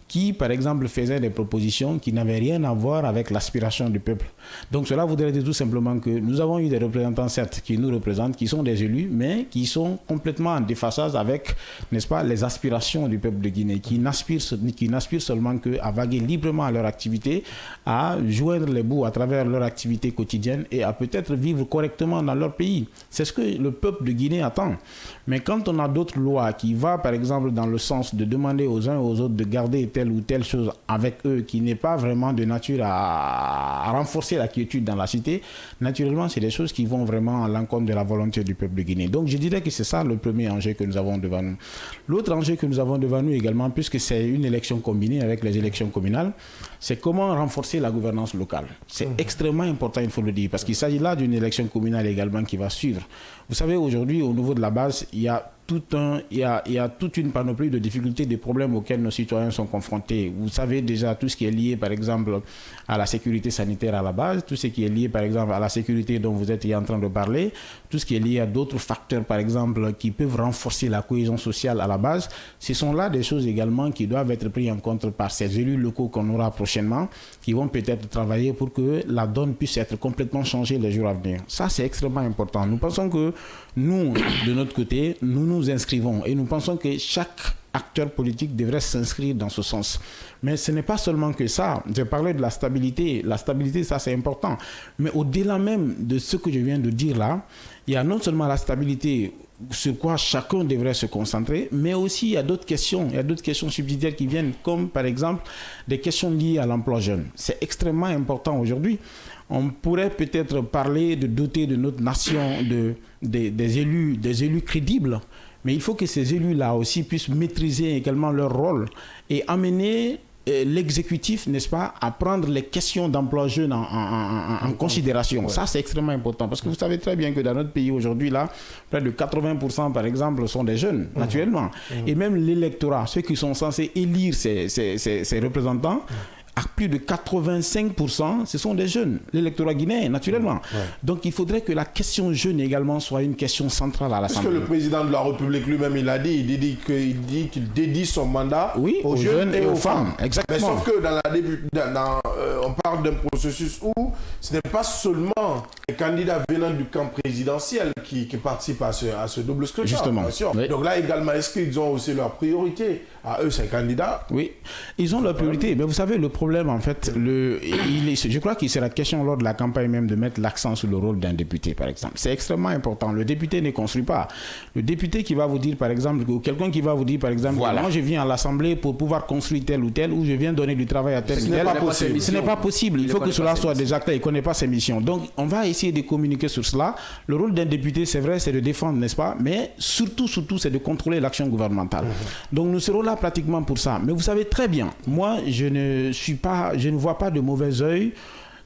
qui, par exemple, faisaient des propositions qui n'avaient rien à voir avec l'aspiration du peuple. Donc cela voudrait dire tout simplement que nous avons eu des représentants, certes, qui nous représentent, qui sont des élus, mais qui sont complètement en déphasage avec, n'est-ce pas, les aspirations du peuple de Guinée, qui n'aspirent seulement qu'à vaguer librement à leur activité, à joindre les bouts à travers leur activité quotidienne et à peut-être vivre correctement dans leur pays. C'est ce que le peuple de Guinée attend. Mais quand on a d'autres lois qui vont, par exemple, dans le sens de demander aux uns et aux autres de garder telle ou telle chose avec eux qui n'est pas vraiment de nature à renforcer la quiétude dans la cité, naturellement, c'est des choses qui vont vraiment à l'encontre de la volonté du peuple de Guinée. Donc, je dirais que c'est ça le premier enjeu que nous avons devant nous. L'autre enjeu que nous avons devant nous également, puisque c'est une élection combinée avec les élections communales, c'est comment renforcer la gouvernance locale. C'est extrêmement important, il faut le dire, parce qu'il s'agit là d'une élection communale également qui va suivre. Vous savez, aujourd'hui, au niveau de la base, il y a toute une panoplie de difficultés, de problèmes auxquels nos citoyens sont confrontés. Vous savez déjà tout ce qui est lié, par exemple, à la sécurité sanitaire à la base, tout ce qui est lié, par exemple, à la sécurité dont vous êtes en train de parler, tout ce qui est lié à d'autres facteurs, par exemple, qui peuvent renforcer la cohésion sociale à la base. Ce sont là des choses également qui doivent être prises en compte par ces élus locaux qu'on aura prochainement, qui vont peut-être travailler pour que la donne puisse être complètement changée les jours à venir. Ça, c'est extrêmement important. Nous pensons que nous, de notre côté, nous inscrivons et nous pensons que chaque acteur politique devrait s'inscrire dans ce sens. Mais ce n'est pas seulement que ça. Je parlais de la stabilité. La stabilité, ça, c'est important. Mais au-delà même de ce que je viens de dire là, il y a non seulement la stabilité sur quoi chacun devrait se concentrer, mais aussi il y a d'autres questions. Il y a d'autres questions subsidiaires qui viennent, comme par exemple des questions liées à l'emploi jeune. C'est extrêmement important aujourd'hui. On pourrait peut-être parler de doter de notre nation des élus crédibles, mais il faut que ces élus-là aussi puissent maîtriser également leur rôle et amener l'exécutif, n'est-ce pas, à prendre les questions d'emploi jeune en considération. Ouais. Ça, c'est extrêmement important parce que vous savez très bien que dans notre pays aujourd'hui, là, près de 80% par exemple sont des jeunes, naturellement. Et même l'électorat, ceux qui sont censés élire ces représentants, à plus de 85%, ce sont des jeunes, l'électorat guinéen, naturellement. Ouais. Donc, il faudrait que la question jeune également soit une question centrale à l'Assemblée. Parce que le président de la République lui-même, il a dit, qu'il dédie son mandat aux jeunes et aux femmes. Exactement. Mais sauf que on parle d'un processus où ce n'est pas seulement les candidats venant du camp présidentiel qui participent à ce double scrutin. Justement. Oui. Donc là, également, est-ce qu'ils ont aussi leur priorité à eux, ces candidats? Oui, ils ont leur priorité. Mais vous savez, le problème, en fait, je crois qu'il sera question lors de la campagne même de mettre l'accent sur le rôle d'un député, par exemple. C'est extrêmement important. Le député ne construit pas. Le député qui va vous dire, par exemple, ou quelqu'un qui va vous dire, par exemple, voilà, moi je viens à l'Assemblée pour pouvoir construire tel ou tel, ou je viens donner du travail à tel ou tel. Ce n'est pas possible. Il faut que cela soit des acteurs. Il ne connaît pas ses missions. Donc, on va essayer de communiquer sur cela. Le rôle d'un député, c'est vrai, c'est de défendre, n'est-ce pas? Mais surtout, c'est de contrôler l'action gouvernementale. Donc, nous serons là pratiquement pour ça. Mais vous savez très bien, moi, je ne vois pas de mauvais œil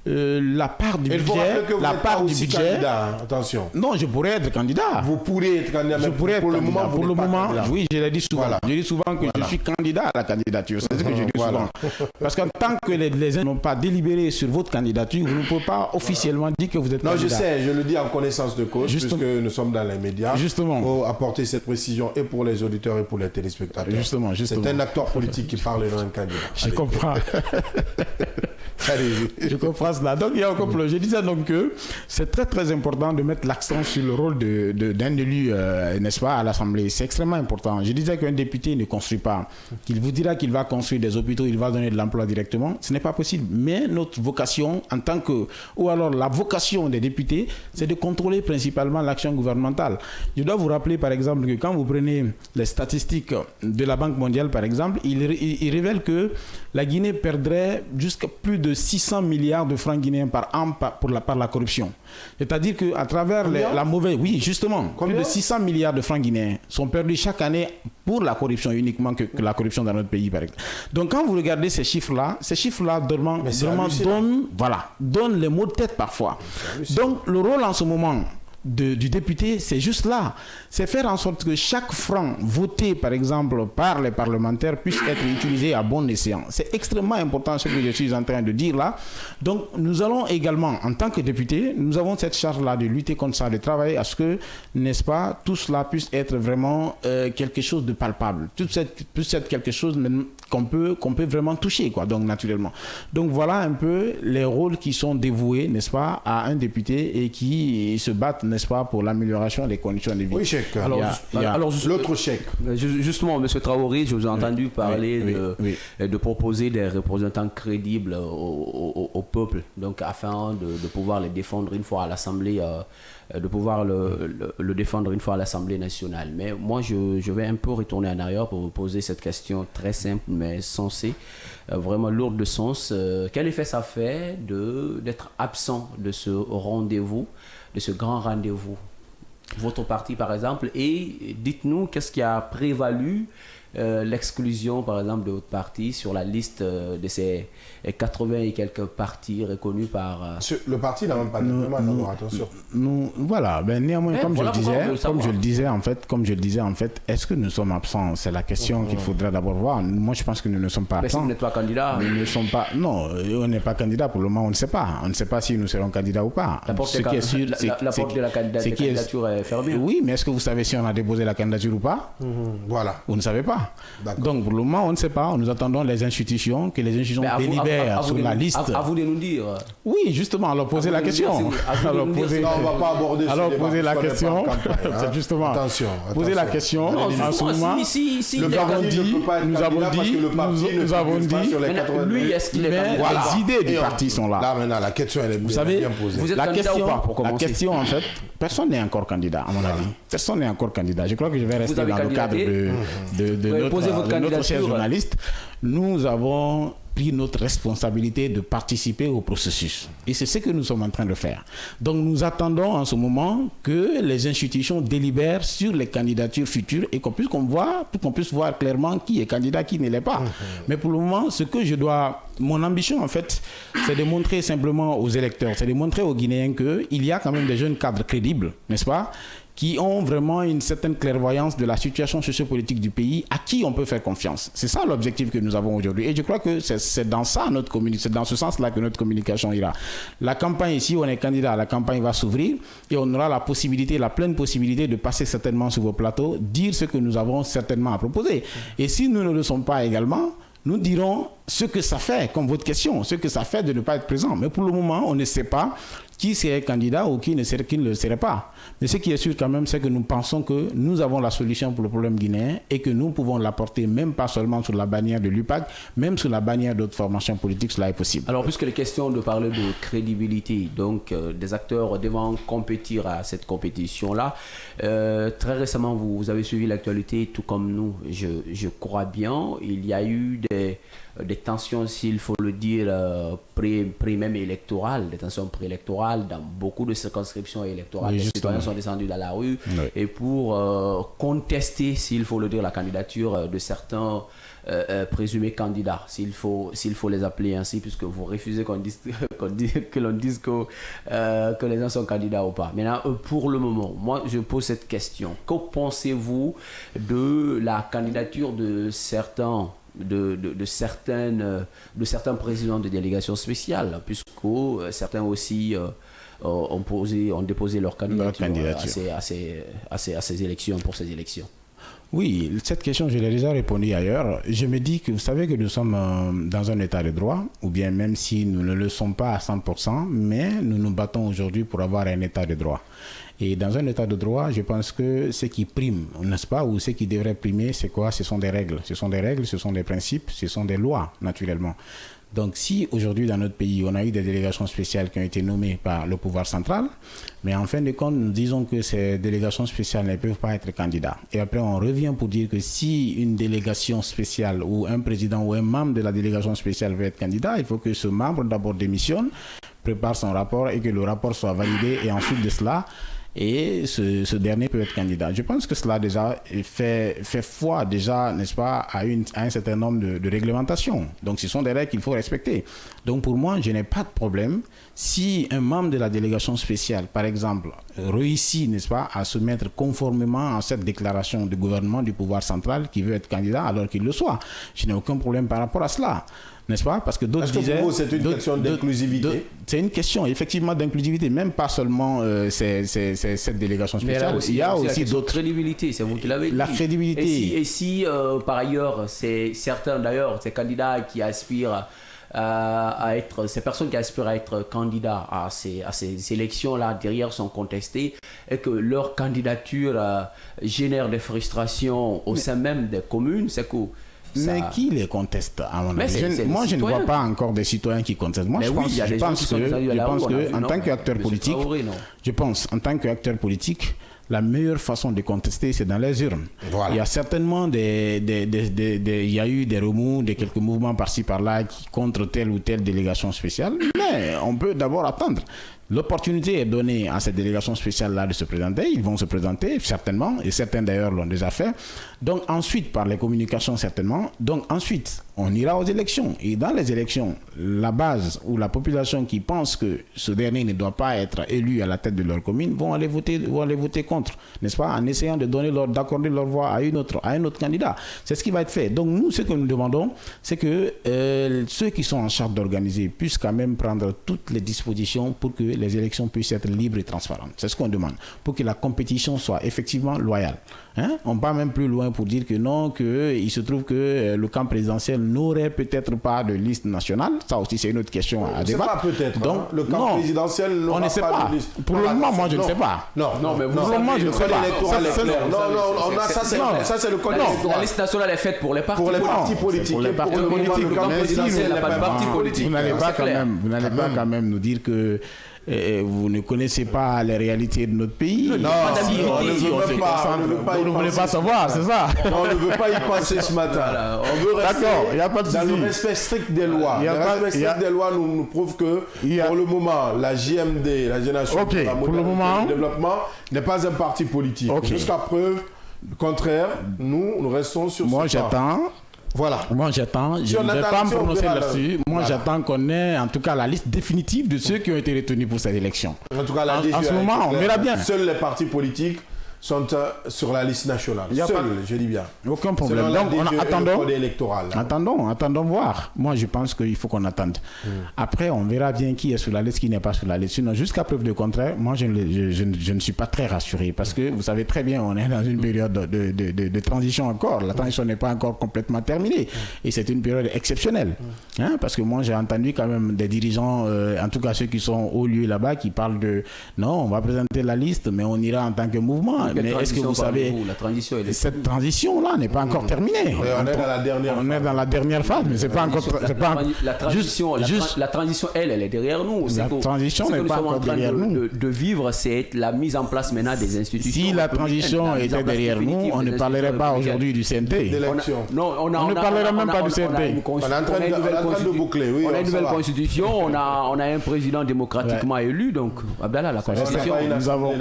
la part du budget. La part du budget. Candidat, attention. Non, je pourrais être candidat. Vous pourrez être candidat. Je pourrais être candidat. Pour le moment, oui, je l'ai dit souvent. Voilà. Je dis souvent que je suis candidat à la candidature. C'est ce que je dis souvent. Parce qu'en tant que les uns n'ont pas délibéré sur votre candidature, vous ne pouvez pas officiellement dire que vous êtes candidat. Non, je sais, je le dis en connaissance de cause, puisque nous sommes dans les médias. Justement. Pour apporter cette précision et pour les auditeurs et pour les téléspectateurs. Justement. C'est un acteur politique qui parle d'un candidat. Je comprends. Je comprends cela. Donc, il y a encore plus. Je disais donc que c'est très très important de mettre l'accent sur le rôle d'un élu, n'est-ce pas, à l'Assemblée. C'est extrêmement important. Je disais qu'un député ne construit pas. Qu'il vous dira qu'il va construire des hôpitaux, il va donner de l'emploi directement. Ce n'est pas possible. Mais notre vocation, en tant que... Ou alors la vocation des députés, c'est de contrôler principalement l'action gouvernementale. Je dois vous rappeler, par exemple, que quand vous prenez les statistiques de la Banque mondiale, par exemple, il révèle que la Guinée perdrait jusqu'à plus de 600 milliards de francs guinéens par an par la corruption. C'est-à-dire qu'à travers la mauvaise... Oui, justement. Plus de 600 milliards de francs guinéens sont perdus chaque année pour la corruption, uniquement que la corruption dans notre pays, par exemple. Donc, quand vous regardez ces chiffres-là donnent les mots de tête parfois. Donc, le rôle en ce moment du député, c'est juste là. C'est faire en sorte que chaque franc voté, par exemple, par les parlementaires puisse être utilisé à bon escient. C'est extrêmement important ce que je suis en train de dire là. Donc, nous allons également, en tant que députés, nous avons cette charge-là de lutter contre ça, de travailler à ce que, n'est-ce pas, tout cela puisse être vraiment quelque chose de palpable. Puisse être quelque chose qu'on peut vraiment toucher, quoi, donc naturellement. Donc, voilà un peu les rôles qui sont dévoués, n'est-ce pas, à un député et qui se battent, n'est-ce pas, pour l'amélioration des conditions de vie. Oui, chèque. Alors, l'autre chèque. Justement, M. Traoré, je vous ai entendu parler de proposer des représentants crédibles au peuple, donc afin de pouvoir les défendre une fois à l'Assemblée, de pouvoir le défendre une fois à l'Assemblée nationale. Mais moi, je vais un peu retourner en arrière pour vous poser cette question très simple mais sensée, vraiment lourde de sens. Quel effet ça fait d'être absent de ce rendez-vous, de ce grand rendez-vous, votre parti par exemple, et dites-nous qu'est-ce qui a prévalu l'exclusion par exemple de votre parti sur la liste de ces 80 et quelques partis reconnus par... Le parti n'a même pas de attention. Voilà, ben, néanmoins, comme je le disais en fait, est-ce que nous sommes absents? C'est la question qu'il faudra d'abord voir. Moi, je pense que nous ne sommes pas absents. Mais si vous n'êtes pas candidat... Nous ne sommes pas... Non, on n'est pas candidat pour le moment, on ne sait pas. On ne sait pas si nous serons candidats ou pas. La porte de la candidature est fermée. Oui, mais est-ce que vous savez si on a déposé la candidature ou pas? Voilà. Vous ne savez pas. Donc pour le moment, on ne sait pas. Nous attendons les institutions, que les institutions délibèrent sur la liste. À vous de nous dire. Oui, justement, alors poser la question. On ne va pas aborder ce débat. Alors poser la question. C'est justement. Attention. Poser la question. En ce moment, nous avons dit. Lui, est-ce qu'il est candidat? Les idées du parti sont là. Là maintenant, la question elle est bien posée. Vous êtes candidat ou pas pour commencer? La question en fait, personne n'est encore candidat à mon avis. Personne n'est encore candidat. Je crois que je vais rester dans le cadre de notre cher journaliste. Nous avons pris notre responsabilité de participer au processus. Et c'est ce que nous sommes en train de faire. Donc nous attendons en ce moment que les institutions délibèrent sur les candidatures futures et qu'on puisse voir clairement qui est candidat, qui ne l'est pas. Mais pour le moment, mon ambition en fait, c'est de montrer simplement aux électeurs, c'est de montrer aux Guinéens qu'il y a quand même des jeunes cadres crédibles, n'est-ce pas, qui ont vraiment une certaine clairvoyance de la situation sociopolitique du pays, à qui on peut faire confiance. C'est ça l'objectif que nous avons aujourd'hui. Et je crois que c'est dans ce sens-là que notre communication ira. La campagne ici, on est candidat, la campagne va s'ouvrir et on aura la pleine possibilité de passer certainement sur vos plateaux, dire ce que nous avons certainement à proposer. Et si nous ne le sommes pas également, nous dirons ce que ça fait, comme votre question, ce que ça fait de ne pas être présent. Mais pour le moment, on ne sait pas qui serait candidat ou qui ne le serait pas. Mais ce qui est sûr quand même, c'est que nous pensons que nous avons la solution pour le problème guinéen et que nous pouvons l'apporter même pas seulement sur la bannière de l'UPAC, même sur la bannière d'autres formations politiques, cela est possible. Alors, puisque les questions de parler de crédibilité, donc des acteurs devant compétir à cette compétition-là, très récemment, vous avez suivi l'actualité tout comme nous, je crois bien. Il y a eu des tensions, s'il faut le dire, même électorales, des tensions préélectorales dans beaucoup de circonscriptions électorales. Les citoyens sont descendus dans la rue et pour contester, s'il faut le dire, la candidature de certains présumés candidats, s'il faut les appeler ainsi, puisque vous refusez que l'on dise que les gens sont candidats ou pas. Maintenant, pour le moment, moi je pose cette question. Que pensez-vous de la candidature de certains présidents de délégations spéciales, puisque certains aussi ont déposé leur candidature à ces élections, pour ces élections? Oui, cette question, je l'ai déjà répondu ailleurs. Je me dis que vous savez que nous sommes dans un état de droit, ou bien même si nous ne le sommes pas à 100%, mais nous nous battons aujourd'hui pour avoir un état de droit. Et dans un état de droit, je pense que ce qui prime, n'est-ce pas, ou ce qui devrait primer, c'est quoi? Ce sont des règles. Ce sont des règles, ce sont des principes, ce sont des lois, naturellement. Donc si aujourd'hui dans notre pays, on a eu des délégations spéciales qui ont été nommées par le pouvoir central, mais en fin de compte, nous disons que ces délégations spéciales ne peuvent pas être candidats. Et après, on revient pour dire que si une délégation spéciale ou un président ou un membre de la délégation spéciale veut être candidat, il faut que ce membre d'abord démissionne, prépare son rapport et que le rapport soit validé et ensuite de cela, et ce dernier peut être candidat. Je pense que cela déjà fait foi déjà, n'est-ce pas, à un certain nombre de réglementations. Donc ce sont des règles qu'il faut respecter. Donc pour moi, je n'ai pas de problème si un membre de la délégation spéciale, par exemple, réussi, n'est-ce pas, à se mettre conformément à cette déclaration du gouvernement du pouvoir central qui veut être candidat alors qu'il le soit. Je n'ai aucun problème par rapport à cela. N'est-ce pas? Parce que d'autres disaient... Pour vous, c'est une question d'inclusivité? C'est une question, effectivement, d'inclusivité. Même pas seulement cette délégation spéciale. Il y a aussi d'autres... crédibilité, c'est vous qui l'avez dit. La crédibilité. Et si par ailleurs, c'est certains d'ailleurs, ces candidats qui aspirent à être... Ces personnes qui aspirent à être candidats à ces élections-là, derrière, sont contestées et que leur candidature génère des frustrations au sein même des communes, c'est que... Mais qui les conteste, à mon avis? Moi, je ne vois pas encore des citoyens qui contestent. Moi, je pense que en tant qu'acteur politique, la meilleure façon de contester, c'est dans les urnes. Voilà. Il y a certainement il y a eu des remous, quelques mouvements par-ci par-là contre telle ou telle délégation spéciale, mais on peut d'abord attendre. L'opportunité est donnée à cette délégation spéciale-là de se présenter. Ils vont se présenter, certainement, et certains d'ailleurs l'ont déjà fait. Donc ensuite, par les communications, certainement. Donc ensuite, on ira aux élections. Et dans les élections, la base ou la population qui pense que ce dernier ne doit pas être élu à la tête de leur commune vont aller voter contre, n'est-ce pas, en essayant d'accorder leur voix à un autre candidat. C'est ce qui va être fait. Donc nous, ce que nous demandons, c'est que ceux qui sont en charge d'organiser puissent quand même prendre toutes les dispositions pour que les élections puissent être libres et transparentes. C'est ce qu'on demande, pour que la compétition soit effectivement loyale. On va même plus loin pour dire que non, qu'il se trouve que le camp présidentiel n'aurait peut-être pas de liste nationale. Ça aussi, c'est une autre question à débattre. C'est pas peut-être. Donc, le camp présidentiel n'aura pas de liste. Pour le moment, moi, je ne sais pas. Non, mais pour le moment, je ne sais pas. Ça, c'est le code électoral. La liste nationale est faite pour les partis politiques. Pour les partis politiques. Le camp présidentiel n'a pas de parti politique. Vous n'allez pas quand même nous dire que vous ne connaissez pas les réalités de notre pays. Non, on ne veut pas savoir, c'est ça. On ne veut pas y penser ce matin. On veut rester dans le respect strict des lois. Le respect strict des lois nous prouve que pour le moment, la JMD, la Génération pour la Modernité et le Développement, n'est pas un parti politique. Jusqu'à preuve contraire, nous restons sur ce point. Moi, j'attends. Voilà. Moi, j'attends. Je ne vais pas me prononcer là-dessus. Moi, j'attends qu'on ait, en tout cas, la liste définitive de ceux qui ont été retenus pour cette élection. En tout cas, en ce moment, on verra bien. Seuls les partis politiques sont sur la liste nationale. Je dis bien. Aucun problème. Donc, attendons voir. Moi, je pense qu'il faut qu'on attende. Après, on verra bien qui est sur la liste, qui n'est pas sur la liste. Sinon, jusqu'à preuve de contraire, moi, je ne suis pas très rassuré parce que vous savez très bien, on est dans une période de transition encore. La transition n'est pas encore complètement terminée. Et c'est une période exceptionnelle. Parce que moi, j'ai entendu quand même des dirigeants, en tout cas ceux qui sont au lieu là-bas, qui parlent de non, on va présenter la liste, mais on ira en tant que mouvement. Mais est-ce que vous savez, cette transition-là n'est pas encore terminée. On est dans la dernière phase, mais c'est pas encore. La transition, elle est derrière nous. La transition n'est pas encore derrière nous. De vivre, c'est la mise en place maintenant des institutions. Si la transition était derrière nous, on ne parlerait pas aujourd'hui du CNT. Non, on ne parlerait même pas du CNT. On est en train de boucler. On a une nouvelle constitution, on a un président démocratiquement élu, donc Abdallah, la constitution. Nous avons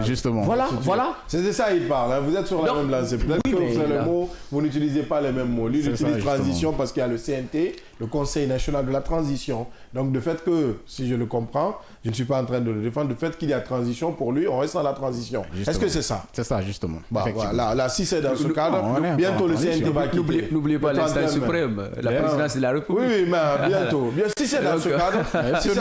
justement. Voilà. C'est de ça il parle. Vous êtes sur la même lancée. Peut-être que vous avez le mot, vous n'utilisez pas les mêmes mots. Lui, il utilise transition parce qu'il y a le CNT, le Conseil national de la transition. Donc, de fait que, si je le comprends, je ne suis pas en train de le défendre, le fait qu'il y a transition, pour lui, on reste dans la transition. Est-ce que c'est ça? C'est ça, justement. Là, si c'est dans ce cadre, bientôt le CNT va quitter. N'oubliez pas l'instance suprême, la présidence de la République. Oui, mais bientôt. Si c'est dans ce cadre, l'absence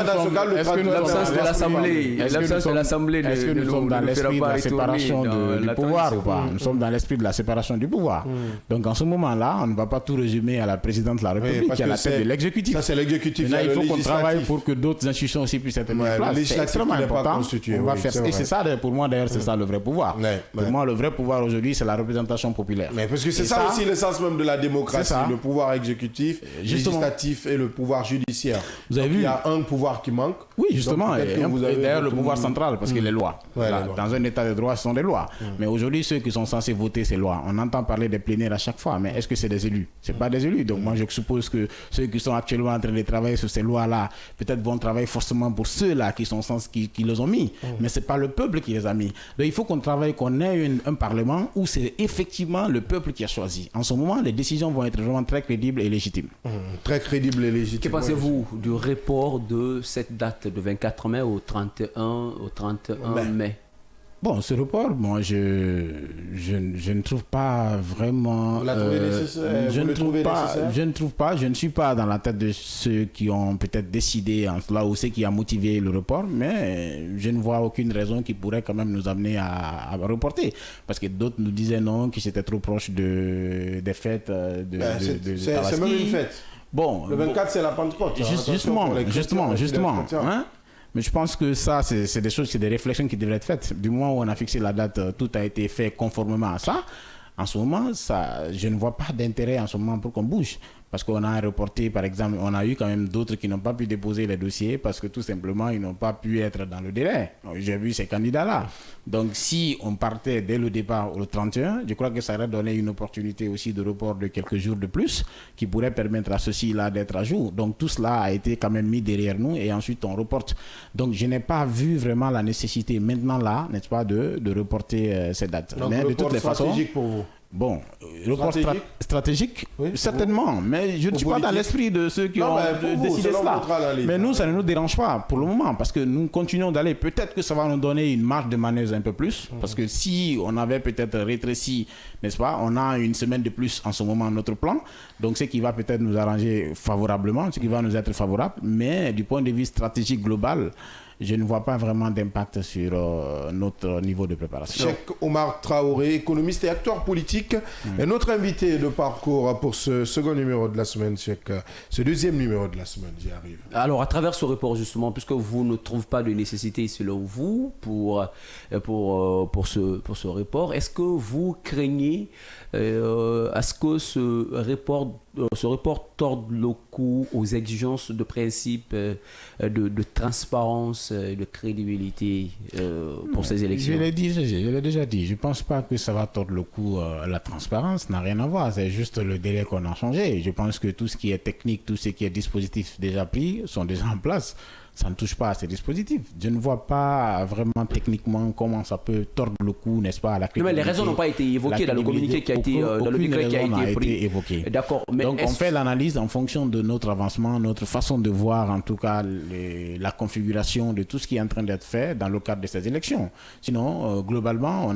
de l'Assemblée, est-ce que nous sommes dans l'esprit de la séparation du pouvoir ou pas? Nous sommes dans l'esprit de la séparation du pouvoir. Donc, en ce moment-là, on ne va pas tout résumer à la présidente de la République, qui est à la tête de l'exécutif. Ça, c'est l'exécutif. Là, il faut qu'on travaille pour que d'autres institutions aussi puissent être mises en place. C'est extrêmement important. On va faire. Et c'est ça, pour moi, d'ailleurs, c'est ça le vrai pouvoir. Pour moi, le vrai pouvoir aujourd'hui, c'est la représentation populaire. Mais parce que c'est ça aussi l'essence même de la démocratie, le pouvoir exécutif, législatif et le pouvoir judiciaire. Vous avez vu, il y a un pouvoir qui manque. Oui, justement. Et d'ailleurs, le pouvoir central, parce que les lois. Dans un état de droit, ce sont des lois. Mais aujourd'hui, ceux qui sont censés voter ces lois, on entend parler des plénières à chaque fois, mais est-ce que c'est des élus? C'est pas des élus. Donc moi, je suppose que ceux qui sont actuellement en train de travailler sur ces lois-là, peut-être vont travailler forcément pour ceux-là qui les ont mis. Mais c'est pas le peuple qui les a mis. Donc il faut qu'on travaille, qu'on ait un parlement où c'est effectivement le peuple qui a choisi. En ce moment, les décisions vont être vraiment très crédibles et légitimes. Très crédibles et légitimes. Que pensez-vous du report de cette date de 24 mai au 31 mai? Bon, ce report, moi, je ne trouve pas vraiment... Vous la trouvez nécessaire? Je ne trouve pas. Je ne suis pas dans la tête de ceux qui ont peut-être décidé en cela ou ceux qui ont motivé le report, mais je ne vois aucune raison qui pourrait quand même nous amener à reporter. Parce que d'autres nous disaient non, que c'était trop proche des fêtes c'est même une fête. Bon, le 24, c'est la Pentecôte. Justement. Hein? Mais je pense que ça, c'est des choses, c'est des réflexions qui devraient être faites. Du moment où on a fixé la date, tout a été fait conformément à ça. En ce moment, je ne vois pas d'intérêt en ce moment pour qu'on bouge. Parce qu'on a reporté, par exemple, on a eu quand même d'autres qui n'ont pas pu déposer les dossiers parce que tout simplement, ils n'ont pas pu être dans le délai. J'ai vu ces candidats-là. Donc, si on partait dès le départ au 31, je crois que ça aurait donné une opportunité aussi de report de quelques jours de plus qui pourrait permettre à ceux-ci-là d'être à jour. Donc, tout cela a été quand même mis derrière nous et ensuite on reporte. Donc, je n'ai pas vu vraiment la nécessité maintenant là, n'est-ce pas, de reporter ces dates. Donc, mais de toutes les façons, stratégique pour vous. Bon, report stratégique, oui, certainement, mais je ne suis pas dans l'esprit de ceux qui ont décidé cela. Mais nous, ça ne nous dérange pas pour le moment, parce que nous continuons d'aller. Peut-être que ça va nous donner une marge de manœuvre un peu plus, parce que si on avait peut-être rétréci, n'est-ce pas, on a une semaine de plus en ce moment à notre plan, donc ce qui va peut-être nous arranger favorablement, ce qui va nous être favorable, mais du point de vue stratégique global, je ne vois pas vraiment d'impact sur notre niveau de préparation. Cheikh Oumar Traoré, économiste et acteur politique, est notre invité de parcours pour ce second numéro de la semaine, Cheikh. Ce deuxième numéro de la semaine, j'y arrive. Alors, à travers ce report, justement, puisque vous ne trouvez pas de nécessité, selon vous, pour ce report, est-ce que vous craignez à ce que ce report torde le cou aux exigences de principe de transparence et de crédibilité pour ces élections? Je l'ai déjà dit. Je ne pense pas que ça va tordre le cou à la transparence. Ça n'a rien à voir. C'est juste le délai qu'on a changé. Je pense que tout ce qui est technique, tout ce qui est dispositif déjà pris sont déjà en place. Ça ne touche pas à ces dispositifs. Je ne vois pas vraiment techniquement comment ça peut tordre le cou, n'est-ce pas, à la crédibilité. Mais les raisons n'ont pas été évoquées dans le communiqué qui a été, dans le décret qui a été pris. Évoqué. D'accord. Donc on fait l'analyse en fonction de notre avancement, notre façon de voir en tout cas la configuration de tout ce qui est en train d'être fait dans le cadre de ces élections. Sinon, globalement,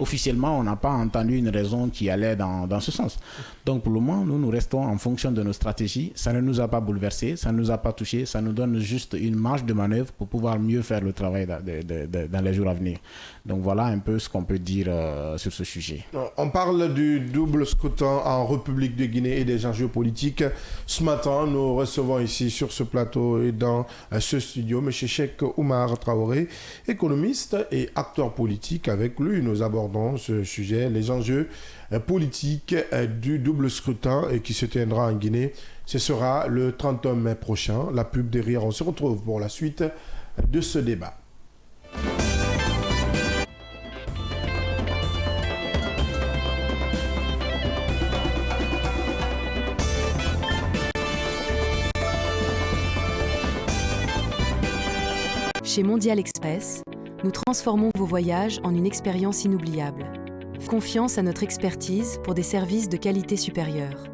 officiellement, on n'a pas entendu une raison qui allait dans ce sens. Donc pour le moment, nous restons en fonction de nos stratégies. Ça ne nous a pas bouleversés, ça ne nous a pas touchés, ça nous donne juste une marge de manœuvre pour pouvoir mieux faire le travail dans les jours à venir. Donc voilà un peu ce qu'on peut dire sur ce sujet. On parle du double scrutin en République de Guinée et des enjeux politiques. Ce matin, nous recevons ici sur ce plateau et dans ce studio M. Cheikh Oumar Traoré, économiste et acteur politique. Avec lui, nous abordons ce sujet, les enjeux politiques du double scrutin qui se tiendra en Guinée. Ce sera le 31 mai prochain. La pub derrière, on se retrouve pour la suite de ce débat. Chez Mondial Express, nous transformons vos voyages en une expérience inoubliable. Confiance à notre expertise pour des services de qualité supérieure.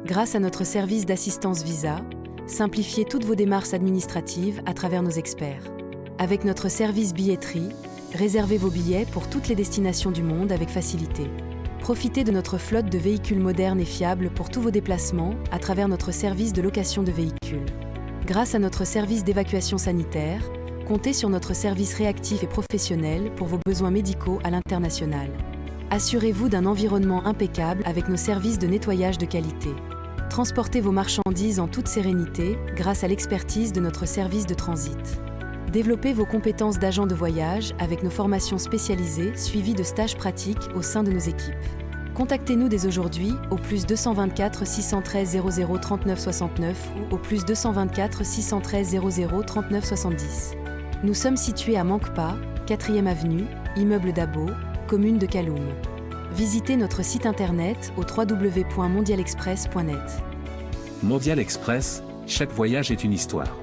Grâce à notre service d'assistance visa, simplifiez toutes vos démarches administratives à travers nos experts. Avec notre service billetterie, réservez vos billets pour toutes les destinations du monde avec facilité. Profitez de notre flotte de véhicules modernes et fiables pour tous vos déplacements à travers notre service de location de véhicules. Grâce à notre service d'évacuation sanitaire, comptez sur notre service réactif et professionnel pour vos besoins médicaux à l'international. Assurez-vous d'un environnement impeccable avec nos services de nettoyage de qualité. Transportez vos marchandises en toute sérénité grâce à l'expertise de notre service de transit. Développez vos compétences d'agent de voyage avec nos formations spécialisées suivies de stages pratiques au sein de nos équipes. Contactez-nous dès aujourd'hui au plus 224 613 00 39 69 ou au plus 224 613 00 39 70. Nous sommes situés à Mankpa, 4e avenue, immeuble Dabo, commune de Kaloum. Visitez notre site internet au www.mondialexpress.net. Mondial Express, chaque voyage est une histoire.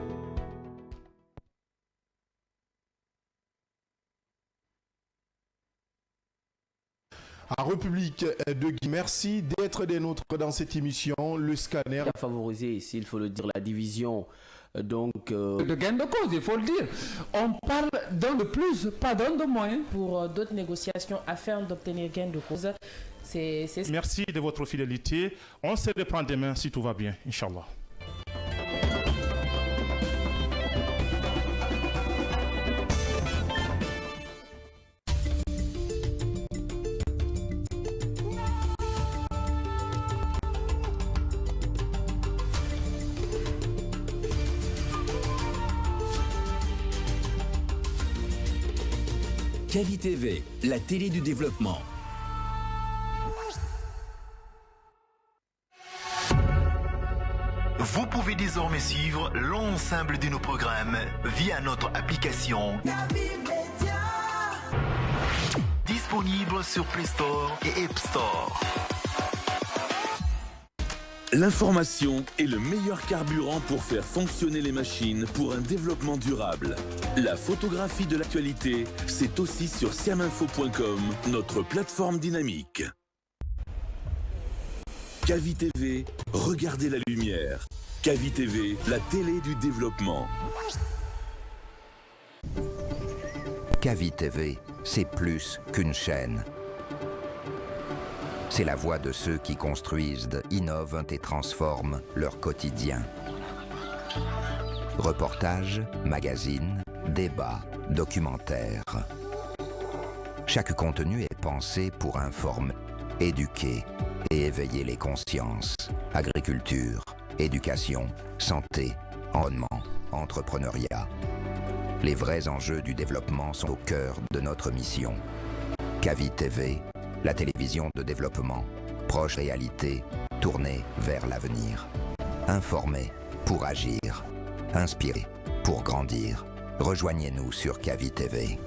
En République de Guinée, merci d'être des nôtres dans cette émission, le scanner. A favoriser, s'il faut le dire, la division De gain de cause, il faut le dire. On parle d'un de plus, pas d'un de moins. Pour d'autres négociations afin d'obtenir gain de cause. Merci de votre fidélité. On se reprend demain si tout va bien, Inch'Allah. Kavi TV, la télé du développement. Vous pouvez désormais suivre l'ensemble de nos programmes via notre application disponible sur Play Store et App Store. L'information est le meilleur carburant pour faire fonctionner les machines pour un développement durable. La photographie de l'actualité, c'est aussi sur siaminfo.com, notre plateforme dynamique. Kavi TV, regardez la lumière. Kavi TV, la télé du développement. Kavi TV, c'est plus qu'une chaîne. C'est la voix de ceux qui construisent, innovent et transforment leur quotidien. Reportages, magazines, débats, documentaires. Chaque contenu est pensé pour informer, éduquer et éveiller les consciences. Agriculture, éducation, santé, environnement, entrepreneuriat. Les vrais enjeux du développement sont au cœur de notre mission. Kavi TV, la télévision de développement, proche réalité, tournée vers l'avenir. Informer pour agir, inspirer pour grandir. Rejoignez-nous sur Kavi TV.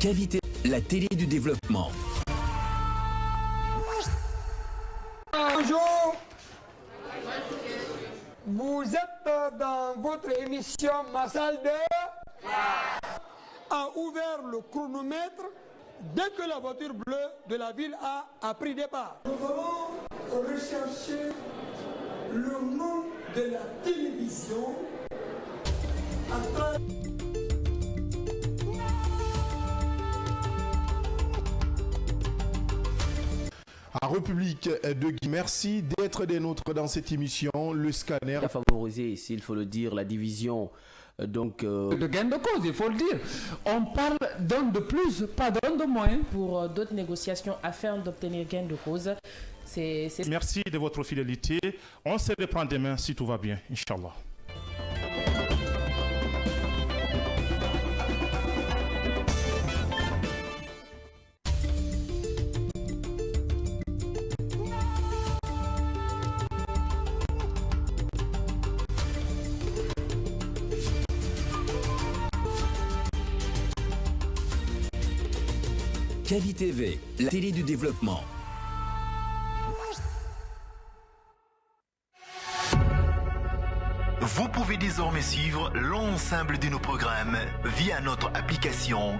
Kavi TV, la télé du développement. Bonjour. Vous êtes dans votre émission Ma salle de classe. A ouvert le chronomètre dès que la voiture bleue de la ville a pris départ. Nous allons rechercher le nom de la télévision à À République de Guy, merci d'être des nôtres dans cette émission, le scanner. A favorisé ici, il faut le dire, la division de gain de cause, il faut le dire. On parle d'un de plus, pas d'un de moins. Pour d'autres négociations afin d'obtenir gain de cause. Merci de votre fidélité. On se reprend demain si tout va bien, Inch'Allah. Kavi TV, la télé du développement. Vous pouvez désormais suivre l'ensemble de nos programmes via notre application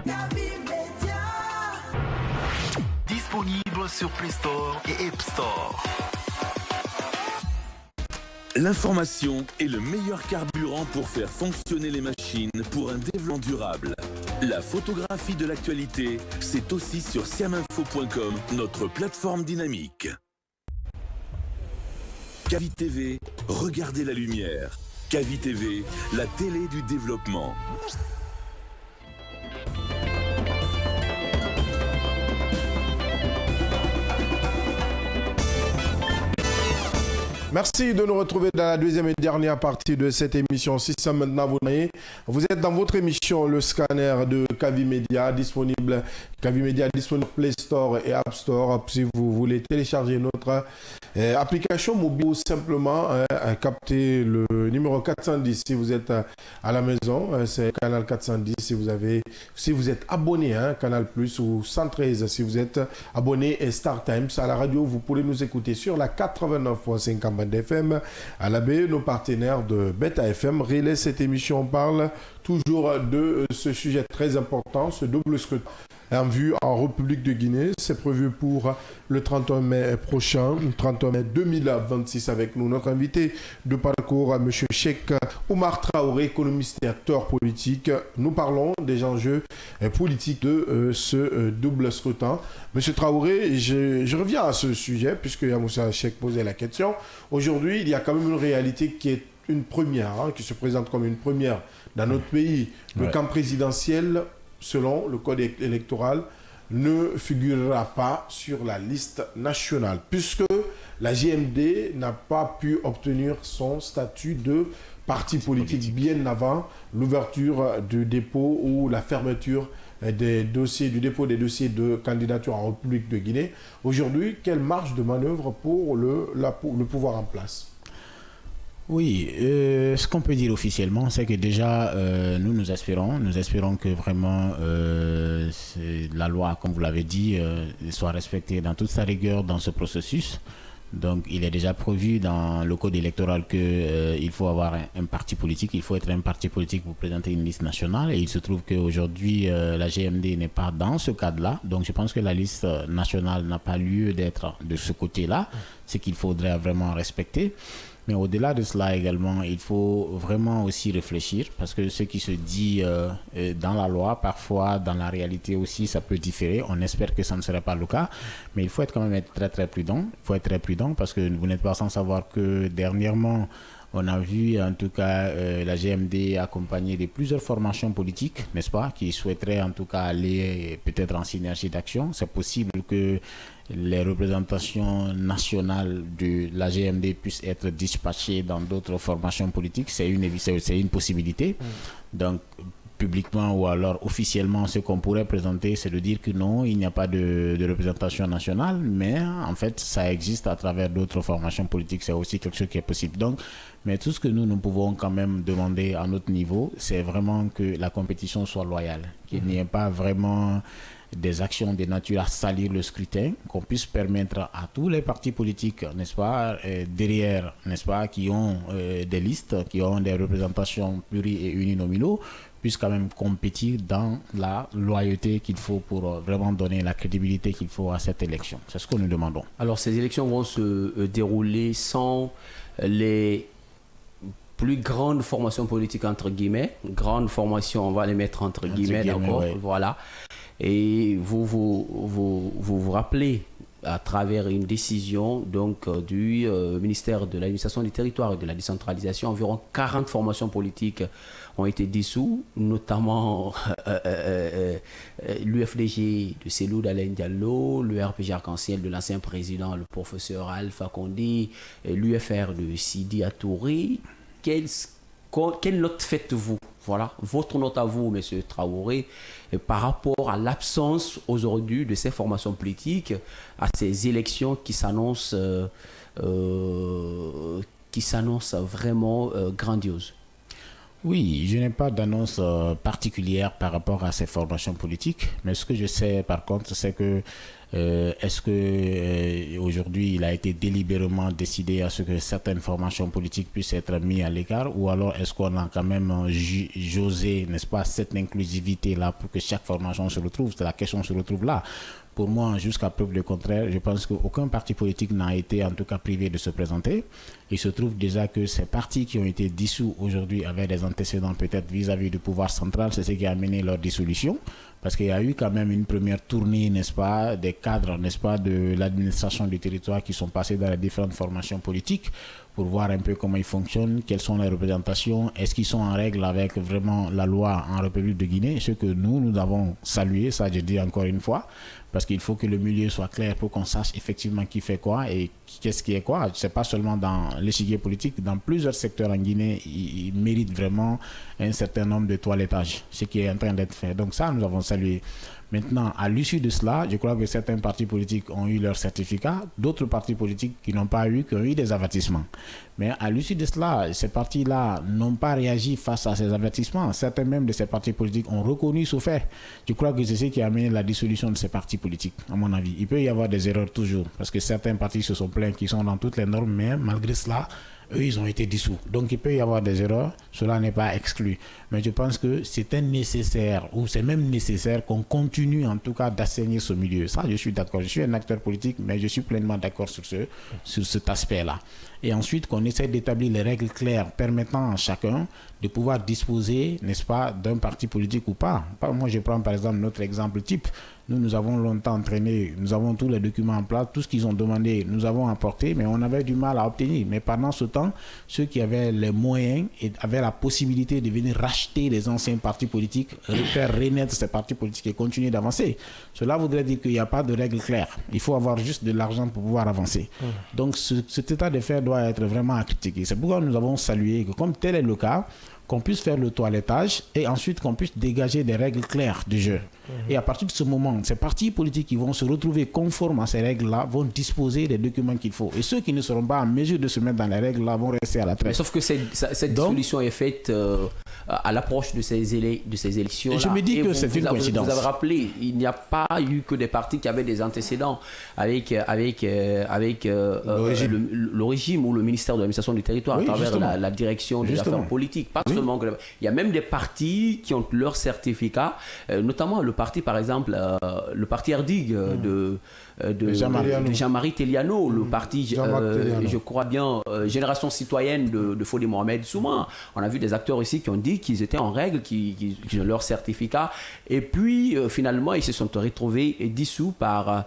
disponible sur Play Store et App Store. L'information est le meilleur carburant pour faire fonctionner les machines pour un développement durable. La photographie de l'actualité, c'est aussi sur siaminfo.com, notre plateforme dynamique. Kavi TV, regardez la lumière. Kavi TV, la télé du développement. Merci de nous retrouver dans la deuxième et dernière partie de cette émission. Si ça maintenant vous êtes dans votre émission Le Scanner de Kavi Media, disponible Play Store et App Store. Si vous voulez télécharger notre application mobile ou simplement capter le numéro 410 si vous êtes à la maison, c'est Canal 410 si vous êtes abonné, Canal Plus, ou 113 si vous êtes abonné et Star Times. À la radio, vous pouvez nous écouter sur la 89.5 Bande FM, à la baie, nos partenaires de Beta FM relaient cette émission. On parle toujours de ce sujet très important, ce double scrutin en vue en République de Guinée. C'est prévu pour le 31 mai prochain, 31 mai 2026, avec nous. Notre invité de parcours, M. Cheikh Oumar Traoré, économiste et acteur politique. Nous parlons des enjeux politiques de ce double scrutin. M. Traoré, je reviens à ce sujet, puisque Yamoussa Cheikh posait la question. Aujourd'hui, il y a quand même une réalité qui est une première, qui se présente comme une première dans notre pays. Le camp présidentiel, selon le code électoral, ne figurera pas sur la liste nationale, puisque la GMD n'a pas pu obtenir son statut de parti politique bien avant l'ouverture du dépôt ou la fermeture des dossiers, du dépôt des dossiers de candidature en République de Guinée. Aujourd'hui, quelle marge de manœuvre pour le pouvoir en place? Oui, ce qu'on peut dire officiellement, c'est que déjà, nous espérons que vraiment la loi, comme vous l'avez dit, soit respectée dans toute sa rigueur dans ce processus. Donc, il est déjà prévu dans le code électoral qu'il faut avoir un parti politique, il faut être un parti politique pour présenter une liste nationale. Et il se trouve qu'aujourd'hui, la GMD n'est pas dans ce cadre-là. Donc, je pense que la liste nationale n'a pas lieu d'être de ce côté-là, ce qu'il faudrait vraiment respecter. Mais au-delà de cela également, il faut vraiment aussi réfléchir, parce que ce qui se dit dans la loi, parfois dans la réalité aussi, ça peut différer. On espère que ça ne sera pas le cas, mais il faut quand même être très très prudent. Il faut être très prudent parce que vous n'êtes pas sans savoir que dernièrement, on a vu en tout cas la GMD accompagnée de plusieurs formations politiques, n'est-ce pas, qui souhaiteraient en tout cas aller peut-être en synergie d'action. C'est possible que les représentations nationales de la GMD puissent être dispatchées dans d'autres formations politiques. C'est une possibilité. Donc, publiquement ou alors officiellement, ce qu'on pourrait présenter, c'est de dire que non, il n'y a pas de représentation nationale, mais en fait, ça existe à travers d'autres formations politiques. C'est aussi quelque chose qui est possible. Donc, mais tout ce que nous pouvons quand même demander à notre niveau, c'est vraiment que la compétition soit loyale, qu'il n'y ait pas vraiment des actions de nature à salir le scrutin, qu'on puisse permettre à tous les partis politiques, n'est-ce pas, derrière, n'est-ce pas, qui ont des listes, qui ont des représentations pluri- et uninominaux, puissent quand même compétir dans la loyauté qu'il faut pour vraiment donner la crédibilité qu'il faut à cette élection. C'est ce que nous demandons. Alors, ces élections vont se dérouler sans les plus grandes formations politiques, entre guillemets. Grandes formations, on va les mettre entre guillemets, d'accord, ouais. Voilà. Et vous rappelez, à travers une décision donc, du ministère de l'administration du territoire et de la décentralisation, environ 40 formations politiques ont été dissous, notamment l'UFDG de Cellou Dalein Diallo, le RPG Arc-en-Ciel de l'ancien président, le professeur Alpha Condé, l'UFR de Sidi Atouré. Quelle note faites-vous? Voilà, votre note à vous, M. Traoré, par rapport à l'absence aujourd'hui de ces formations politiques, à ces élections qui s'annoncent vraiment grandioses. Oui, je n'ai pas d'annonce particulière par rapport à ces formations politiques, mais ce que je sais par contre, c'est que est-ce que aujourd'hui il a été délibérément décidé à ce que certaines formations politiques puissent être mises à l'écart, ou alors est-ce qu'on a quand même josé, n'est-ce pas, cette inclusivité là pour que chaque formation se retrouve? La question se retrouve là. Pour moi, jusqu'à preuve du contraire, je pense qu'aucun parti politique n'a été en tout cas privé de se présenter. Il se trouve déjà que ces partis qui ont été dissous aujourd'hui avaient des antécédents peut-être vis-à-vis du pouvoir central, c'est ce qui a amené leur dissolution. Parce qu'il y a eu quand même une première tournée, n'est-ce pas, des cadres, n'est-ce pas, de l'administration du territoire qui sont passés dans les différentes formations politiques pour voir un peu comment ils fonctionnent, quelles sont les représentations, est-ce qu'ils sont en règle avec vraiment la loi en République de Guinée, ce que nous avons salué, ça je dis encore une fois, parce qu'il faut que le milieu soit clair pour qu'on sache effectivement qui fait quoi et qu'est-ce qui est quoi. C'est pas seulement dans l'échiquier politique, dans plusieurs secteurs en Guinée, ils méritent vraiment un certain nombre de toilettages, ce qui est en train d'être fait. Donc ça, nous avons salué. Maintenant, à l'issue de cela, je crois que certains partis politiques ont eu leur certificat, d'autres partis politiques qui n'ont pas eu, qui ont eu des avertissements. Mais à l'issue de cela, ces partis-là n'ont pas réagi face à ces avertissements. Certains même de ces partis politiques ont reconnu ce fait. Je crois que c'est ce qui a amené la dissolution de ces partis politiques, à mon avis. Il peut y avoir des erreurs toujours, parce que certains partis se sont plaints qu'ils sont dans toutes les normes, mais malgré cela, eux, ils ont été dissous. Donc, il peut y avoir des erreurs. Cela n'est pas exclu. Mais je pense que c'était nécessaire, ou c'est même nécessaire qu'on continue en tout cas d'assainir ce milieu. Ça, je suis d'accord. Je suis un acteur politique, mais je suis pleinement d'accord sur cet aspect-là. Et ensuite, qu'on essaie d'établir les règles claires permettant à chacun de pouvoir disposer, n'est-ce pas, d'un parti politique ou pas. Moi, je prends par exemple notre exemple type. Nous avons longtemps entraîné, nous avons tous les documents en place, tout ce qu'ils ont demandé, nous avons apporté, mais on avait du mal à obtenir. Mais pendant ce temps, ceux qui avaient les moyens et avaient la possibilité de venir racheter les anciens partis politiques, faire renaître ces partis politiques et continuer d'avancer. Cela voudrait dire qu'il n'y a pas de règles claires. Il faut avoir juste de l'argent pour pouvoir avancer. Donc cet état de fait doit être vraiment à critiquer. C'est pourquoi nous avons salué que comme tel est le cas, qu'on puisse faire le toilettage et ensuite qu'on puisse dégager des règles claires du jeu. Et à partir de ce moment, ces partis politiques qui vont se retrouver conformes à ces règles-là vont disposer des documents qu'il faut. Et ceux qui ne seront pas en mesure de se mettre dans les règles-là vont rester à la traîne. Mais sauf que cette dissolution est faite à l'approche de ces élections-là. Je me dis que c'est une coïncidence. Vous avez rappelé, il n'y a pas eu que des partis qui avaient des antécédents avec le régime ou le ministère de l'administration du territoire, à travers la direction des affaires politiques. Pas seulement que, il y a même des partis qui ont leur certificat, notamment le parti, par exemple, le parti RDIG de Jean-Marie Teliano, le parti, je crois bien, Génération Citoyenne de Fodé Mohamed Souma. On a vu des acteurs ici qui ont dit qu'ils étaient en règle, qu'ils ont leur certificat, et puis finalement ils se sont retrouvés dissous par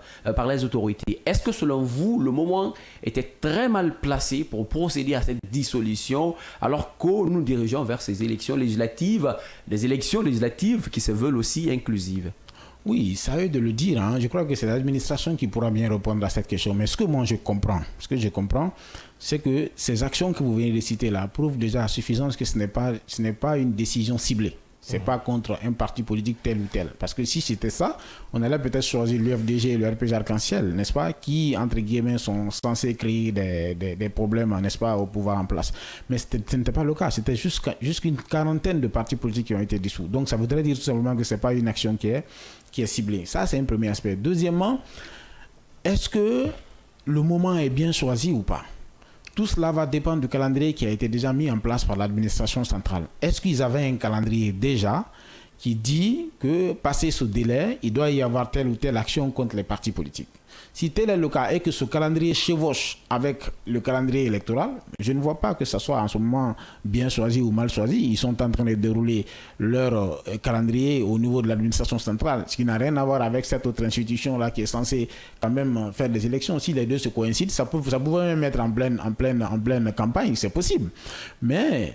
les autorités. Est-ce que selon vous, le moment était très mal placé pour procéder à cette dissolution, alors que nous nous dirigeons vers ces élections législatives, des élections législatives qui se veulent aussi inclusives? Oui, ça veut de le dire. Je crois que c'est l'administration qui pourra bien répondre à cette question. Mais ce que moi je comprends, c'est que ces actions que vous venez de citer là prouvent déjà à suffisance que ce n'est pas une décision ciblée. Ce n'est pas contre un parti politique tel ou tel. Parce que si c'était ça, on allait peut-être choisir l'UFDG et le RPG Arc-en-Ciel, n'est-ce pas, qui, entre guillemets, sont censés créer des problèmes, n'est-ce pas, au pouvoir en place. Mais ce n'était pas le cas. C'était jusqu'une quarantaine de partis politiques qui ont été dissous. Donc ça voudrait dire tout simplement que ce n'est pas une action qui est ciblée. Ça, c'est un premier aspect. Deuxièmement, est-ce que le moment est bien choisi ou pas? Tout cela va dépendre du calendrier qui a été déjà mis en place par l'administration centrale. Est-ce qu'ils avaient un calendrier déjà qui dit que, passé ce délai, il doit y avoir telle ou telle action contre les partis politiques? Si tel est le cas et que ce calendrier chevauche avec le calendrier électoral, je ne vois pas que ce soit en ce moment bien choisi ou mal choisi. Ils sont en train de dérouler leur calendrier au niveau de l'administration centrale, ce qui n'a rien à voir avec cette autre institution-là qui est censée quand même faire des élections. Si les deux se coïncident, ça pouvait même être en pleine campagne, c'est possible. Mais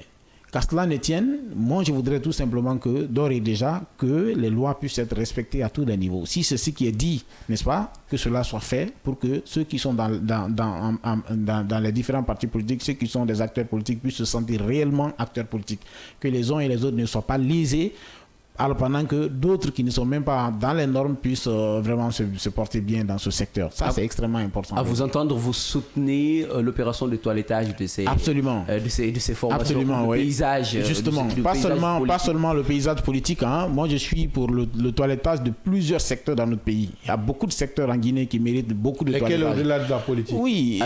qu'à cela ne tienne, moi je voudrais tout simplement que, d'ores et déjà, que les lois puissent être respectées à tous les niveaux. Si c'est ce qui est dit, n'est-ce pas, que cela soit fait pour que ceux qui sont dans les différents partis politiques, ceux qui sont des acteurs politiques puissent se sentir réellement acteurs politiques. Que les uns et les autres ne soient pas lésés, alors pendant que d'autres qui ne sont même pas dans les normes puissent vraiment se porter bien dans ce secteur. Ça, c'est extrêmement important. À vous entendre, vous soutenez l'opération de toilettage de ces formations, absolument, de paysage. Justement, pas seulement le paysage politique. Moi, je suis pour le toilettage de plusieurs secteurs dans notre pays. Il y a beaucoup de secteurs en Guinée qui méritent beaucoup de toilettage. Lesquels au-delà de la politique? Oui,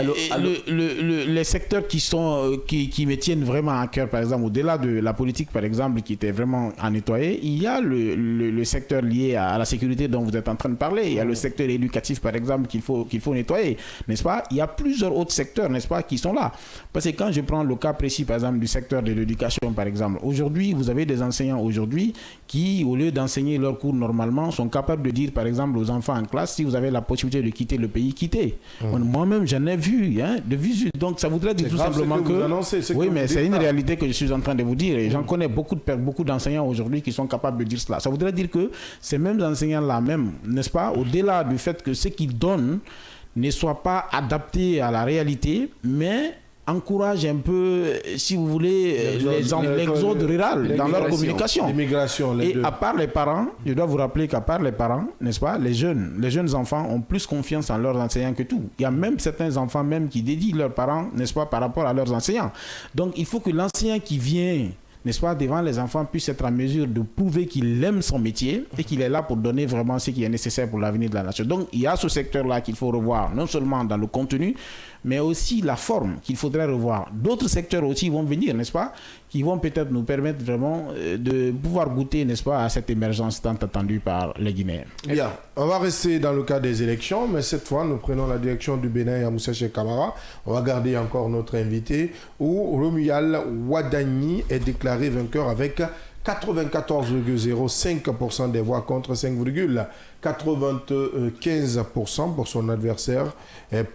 les secteurs qui me tiennent vraiment à cœur, par exemple, au-delà de la politique, par exemple, qui était vraiment à nettoyer, il y a le secteur lié à la sécurité dont vous êtes en train de parler. Il y a le secteur éducatif, par exemple, qu'il faut nettoyer, n'est-ce pas? Il y a plusieurs autres secteurs, n'est-ce pas, qui sont là. Parce que quand je prends le cas précis, par exemple, du secteur de l'éducation, par exemple, aujourd'hui, vous avez des enseignants qui, au lieu d'enseigner leurs cours normalement, sont capables de dire, par exemple, aux enfants en classe, si vous avez la possibilité de quitter le pays, quittez. Moi-même, j'en ai vu, de visu. Donc, ça voudrait dire tout simplement que... Oui, mais c'est une réalité que je suis en train de vous dire. Et j'en connais beaucoup d'enseignants aujourd'hui qui sont capables de dire cela. Ça voudrait dire que ces mêmes enseignants-là même, n'est-ce pas, au-delà du fait que ce qu'ils donnent ne soit pas adapté à la réalité, mais encouragent un peu, si vous voulez, l'exode rural dans leur communication. L'immigration, et à part les parents, je dois vous rappeler qu'à part les parents, n'est-ce pas, les jeunes enfants ont plus confiance en leurs enseignants que tout. Il y a même certains enfants même qui dédient leurs parents, n'est-ce pas, par rapport à leurs enseignants. Donc il faut que l'enseignant qui vient, n'est-ce pas, devant les enfants puisse être en mesure de prouver qu'il aime son métier et qu'il est là pour donner vraiment ce qui est nécessaire pour l'avenir de la nation. Donc il y a ce secteur-là qu'il faut revoir, non seulement dans le contenu, mais aussi la forme qu'il faudrait revoir. D'autres secteurs aussi vont venir, n'est-ce pas, qui vont peut-être nous permettre vraiment de pouvoir goûter, n'est-ce pas, à cette émergence tant attendue par les Guinéens. Bien, on va rester dans le cas des élections, mais cette fois, nous prenons la direction du Bénin à Moussa Cheikh Camara. On va garder encore notre invité, où Romuald Wadagni est déclaré vainqueur avec 94,05% des voix contre 5,95% pour son adversaire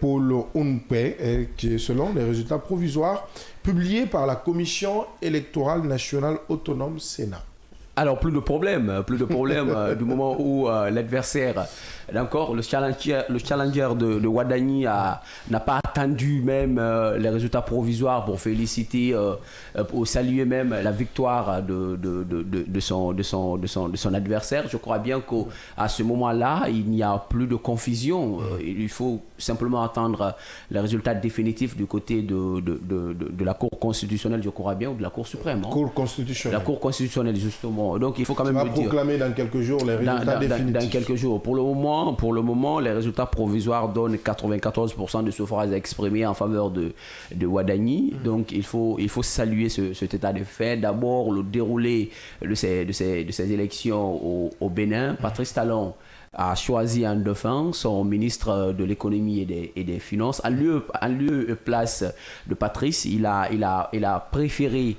Paul Unpe, qui selon les résultats provisoires publiés par la Commission électorale nationale autonome Sénat. Alors, plus de problème du moment où l'adversaire, encore le challenger de Wadagni n'a pas attendu même les résultats provisoires pour féliciter, pour saluer même la victoire de son adversaire. Je crois bien qu'à ce moment-là, il n'y a plus de confusion. Il faut simplement attendre les résultats définitifs du côté de la Cour constitutionnelle, je crois bien, ou de la Cour suprême. Cour constitutionnelle. La Cour constitutionnelle, justement. Donc il faut quand même le dire. Proclamer dans quelques jours les résultats définitifs. Dans quelques jours. Pour le moment, les résultats provisoires donnent 94% de suffrages exprimés en faveur de Wadagni. Donc il faut saluer cet état de fait. D'abord, le déroulé de ces élections au Bénin. Patrice Talon a choisi en dauphin son ministre de l'économie et des finances. En lieu et place de Patrice, il a préféré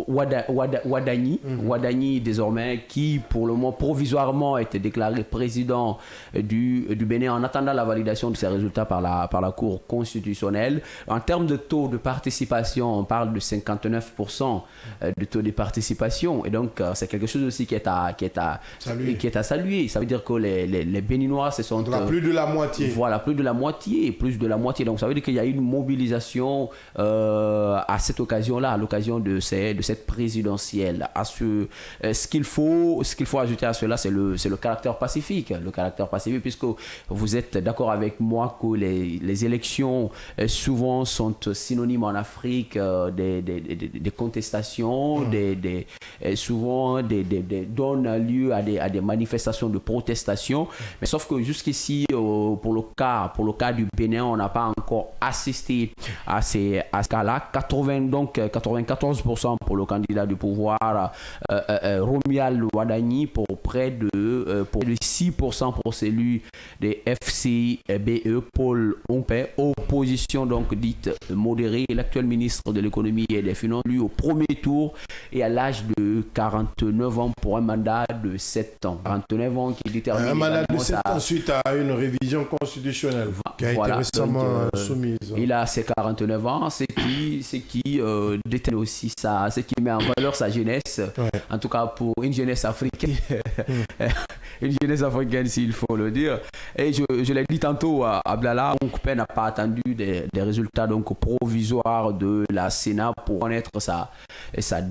Wadagni. Wadagni, désormais, qui pour le moment provisoirement a été déclaré président du Bénin en attendant la validation de ses résultats par la Cour constitutionnelle. En termes de taux de participation, on parle de 59% de taux de participation. Et donc, c'est quelque chose aussi qui est à saluer. Ça veut dire que les Béninois se sont... plus de la moitié. Voilà, plus de la moitié. Donc ça veut dire qu'il y a eu une mobilisation à cette occasion-là, à l'occasion de cette présidentielle. Ce qu'il faut ajouter à cela, c'est le caractère pacifique. Le caractère pacifique, puisque vous êtes d'accord avec moi que les élections souvent sont synonymes en Afrique des contestations, souvent donnent lieu à des manifestations de protestation. Mais sauf que jusqu'ici, pour le cas du Bénin, on n'a pas encore assisté à ce cas-là. 94% pour le candidat du pouvoir, Romuald Wadagni, pour près de 6% pour celui des FCBE, Paul Unpe. Opposition donc dite modérée. L'actuel ministre de l'économie et des finances, lui, au premier tour et à l'âge de 49 ans pour un mandat de 7 ans. 49 ans qui détermine un mandat de 7 ans suite à une révision constitutionnelle qui a été récemment soumise. Il a ses 49 ans, ce qui détermine aussi ce qui met en valeur sa jeunesse, en tout cas pour une jeunesse africaine, s'il faut le dire. Et je l'ai dit tantôt, Abdallah Unpe n'a pas attendu des résultats donc provisoires de la Sénat pour connaître sa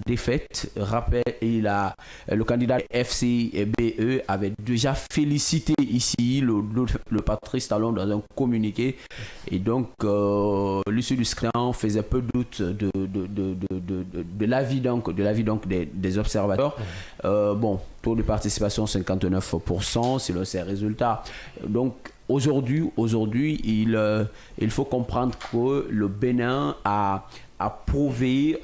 défaite. Rappel, le candidat FCBE avait déjà félicité ici le Patrice Talon dans un communiqué, et donc l'issue du scrutin faisait peu de doute de l'avis des observateurs. Taux de participation 59% selon ces résultats. Donc aujourd'hui il faut comprendre que le Bénin a prouvé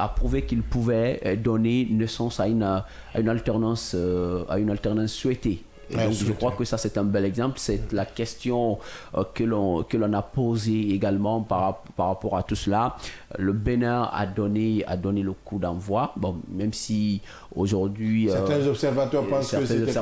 qu'il pouvait donner naissance à une alternance souhaitée. Et donc, je crois que ça, c'est un bel exemple. C'est la question que l'on a posée également par rapport à tout cela. Le Bénin a donné le coup d'envoi. Bon, même si aujourd'hui... certains observateurs pensent que c'était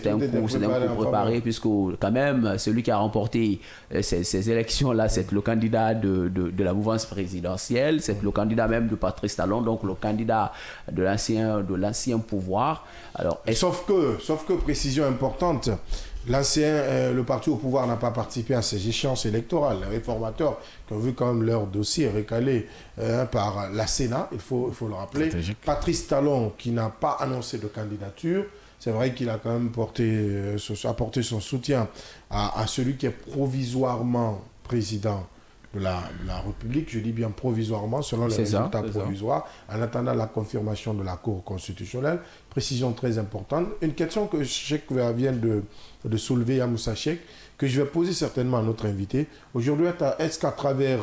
un coup préparé, puisque quand même, celui qui a remporté ces élections-là, c'est le candidat de la mouvance présidentielle, c'est le candidat même de Patrice Talon, donc le candidat de l'ancien pouvoir. Alors, sauf que, précision importante, le parti au pouvoir n'a pas participé à ces échéances électorales. Les réformateurs qui ont vu quand même leur dossier recalé par la Sénat, il faut le rappeler. Patrice Talon qui n'a pas annoncé de candidature. C'est vrai qu'il a quand même apporté son soutien à celui qui est provisoirement président de la République. Je dis bien provisoirement, selon les résultats provisoires, en attendant la confirmation de la Cour constitutionnelle. Précision très importante. Une question que Cheikh vient de soulever à Moussa Cheikh, que je vais poser certainement à notre invité. Aujourd'hui, est-ce qu'à travers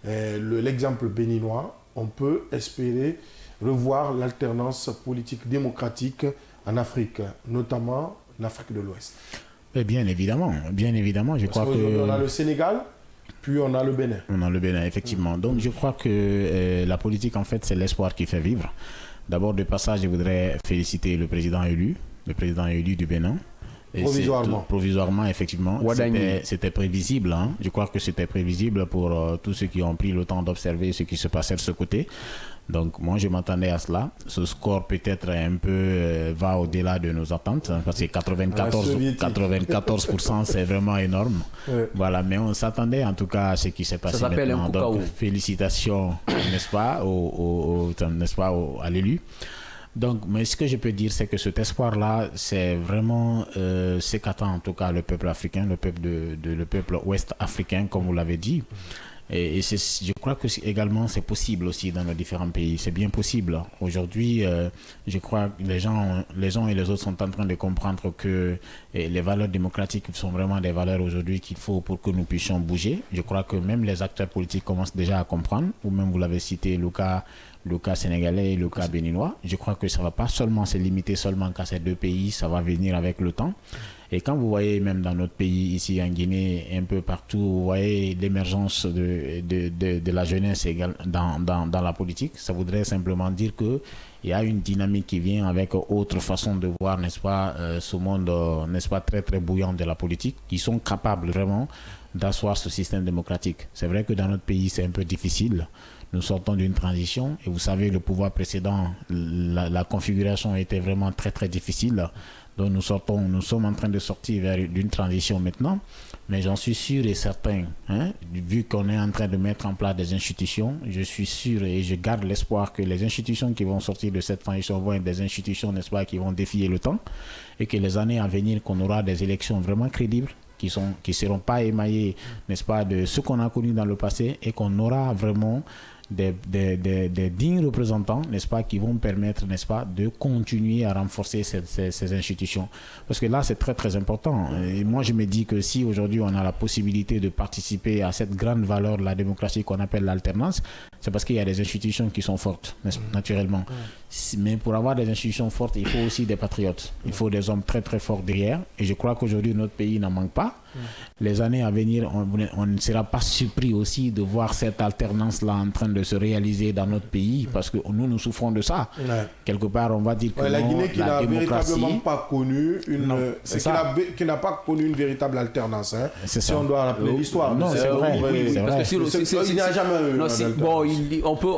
l'exemple béninois, on peut espérer revoir l'alternance politique démocratique en Afrique, notamment en Afrique de l'Ouest? Bien évidemment. Je crois que on a le Sénégal, puis on a le Bénin. On a le Bénin, effectivement. Donc je crois que la politique, en fait, c'est l'espoir qui fait vivre. D'abord, de passage, je voudrais féliciter le président élu du Bénin. Et provisoirement, effectivement. C'était prévisible. Hein. Je crois que c'était prévisible pour tous ceux qui ont pris le temps d'observer ce qui se passait de ce côté. Donc, moi, je m'attendais à cela. Ce score, peut-être, un peu va au-delà de nos attentes, hein, parce que 94%, c'est vraiment énorme. Ouais. Voilà, mais on s'attendait, en tout cas, à ce qui s'est passé maintenant. Donc, félicitations, n'est-ce pas, à l'élu. Donc, mais ce que je peux dire, c'est que cet espoir-là, c'est vraiment ce qu'attend, en tout cas, le peuple africain, le peuple ouest africain, comme vous l'avez dit. Et je crois que également c'est possible aussi dans nos différents pays. C'est bien possible. Aujourd'hui, je crois que les uns et les autres sont en train de comprendre que les valeurs démocratiques sont vraiment des valeurs aujourd'hui qu'il faut pour que nous puissions bouger. Je crois que même les acteurs politiques commencent déjà à comprendre. Ou même vous l'avez cité, le cas sénégalais et le cas béninois. Je crois que ça ne va pas seulement se limiter seulement qu'à ces deux pays. Ça va venir avec le temps. Et quand vous voyez même dans notre pays, ici en Guinée, un peu partout, vous voyez l'émergence de la jeunesse dans la politique, ça voudrait simplement dire qu'il y a une dynamique qui vient avec autre façon de voir, n'est-ce pas, ce monde, n'est-ce pas, très très bouillant de la politique, qui sont capables vraiment d'asseoir ce système démocratique. C'est vrai que dans notre pays, c'est un peu difficile. Nous sortons d'une transition et vous savez, le pouvoir précédent, la configuration était vraiment très très difficile. Donc nous sommes en train de sortir vers une transition maintenant, mais j'en suis sûr et certain, hein, vu qu'on est en train de mettre en place des institutions, je suis sûr et je garde l'espoir que les institutions qui vont sortir de cette transition vont être des institutions, n'est-ce pas, qui vont défier le temps, et que les années à venir, qu'on aura des élections vraiment crédibles, qui seront pas émaillées, n'est-ce pas, de ce qu'on a connu dans le passé, et qu'on aura vraiment des dignes représentants, n'est-ce pas, qui vont permettre, n'est-ce pas, de continuer à renforcer ces institutions. Parce que là, c'est très, très important. Et moi, je me dis que si aujourd'hui, on a la possibilité de participer à cette grande valeur de la démocratie qu'on appelle l'alternance, c'est parce qu'il y a des institutions qui sont fortes, naturellement. Mais pour avoir des institutions fortes, il faut aussi des patriotes. Il faut des hommes très, très forts derrière. Et je crois qu'aujourd'hui, notre pays n'en manque pas. Les années à venir, on ne sera pas surpris aussi de voir cette alternance-là en train de se réaliser dans notre pays, parce que nous souffrons de ça. Quelque part, on va dire que la Guinée qui n'a véritablement pas connu qui n'a pas connu une véritable alternance. Hein, si on doit rappeler l'histoire. Non, c'est vrai. Parce que il n'y a jamais eu. On peut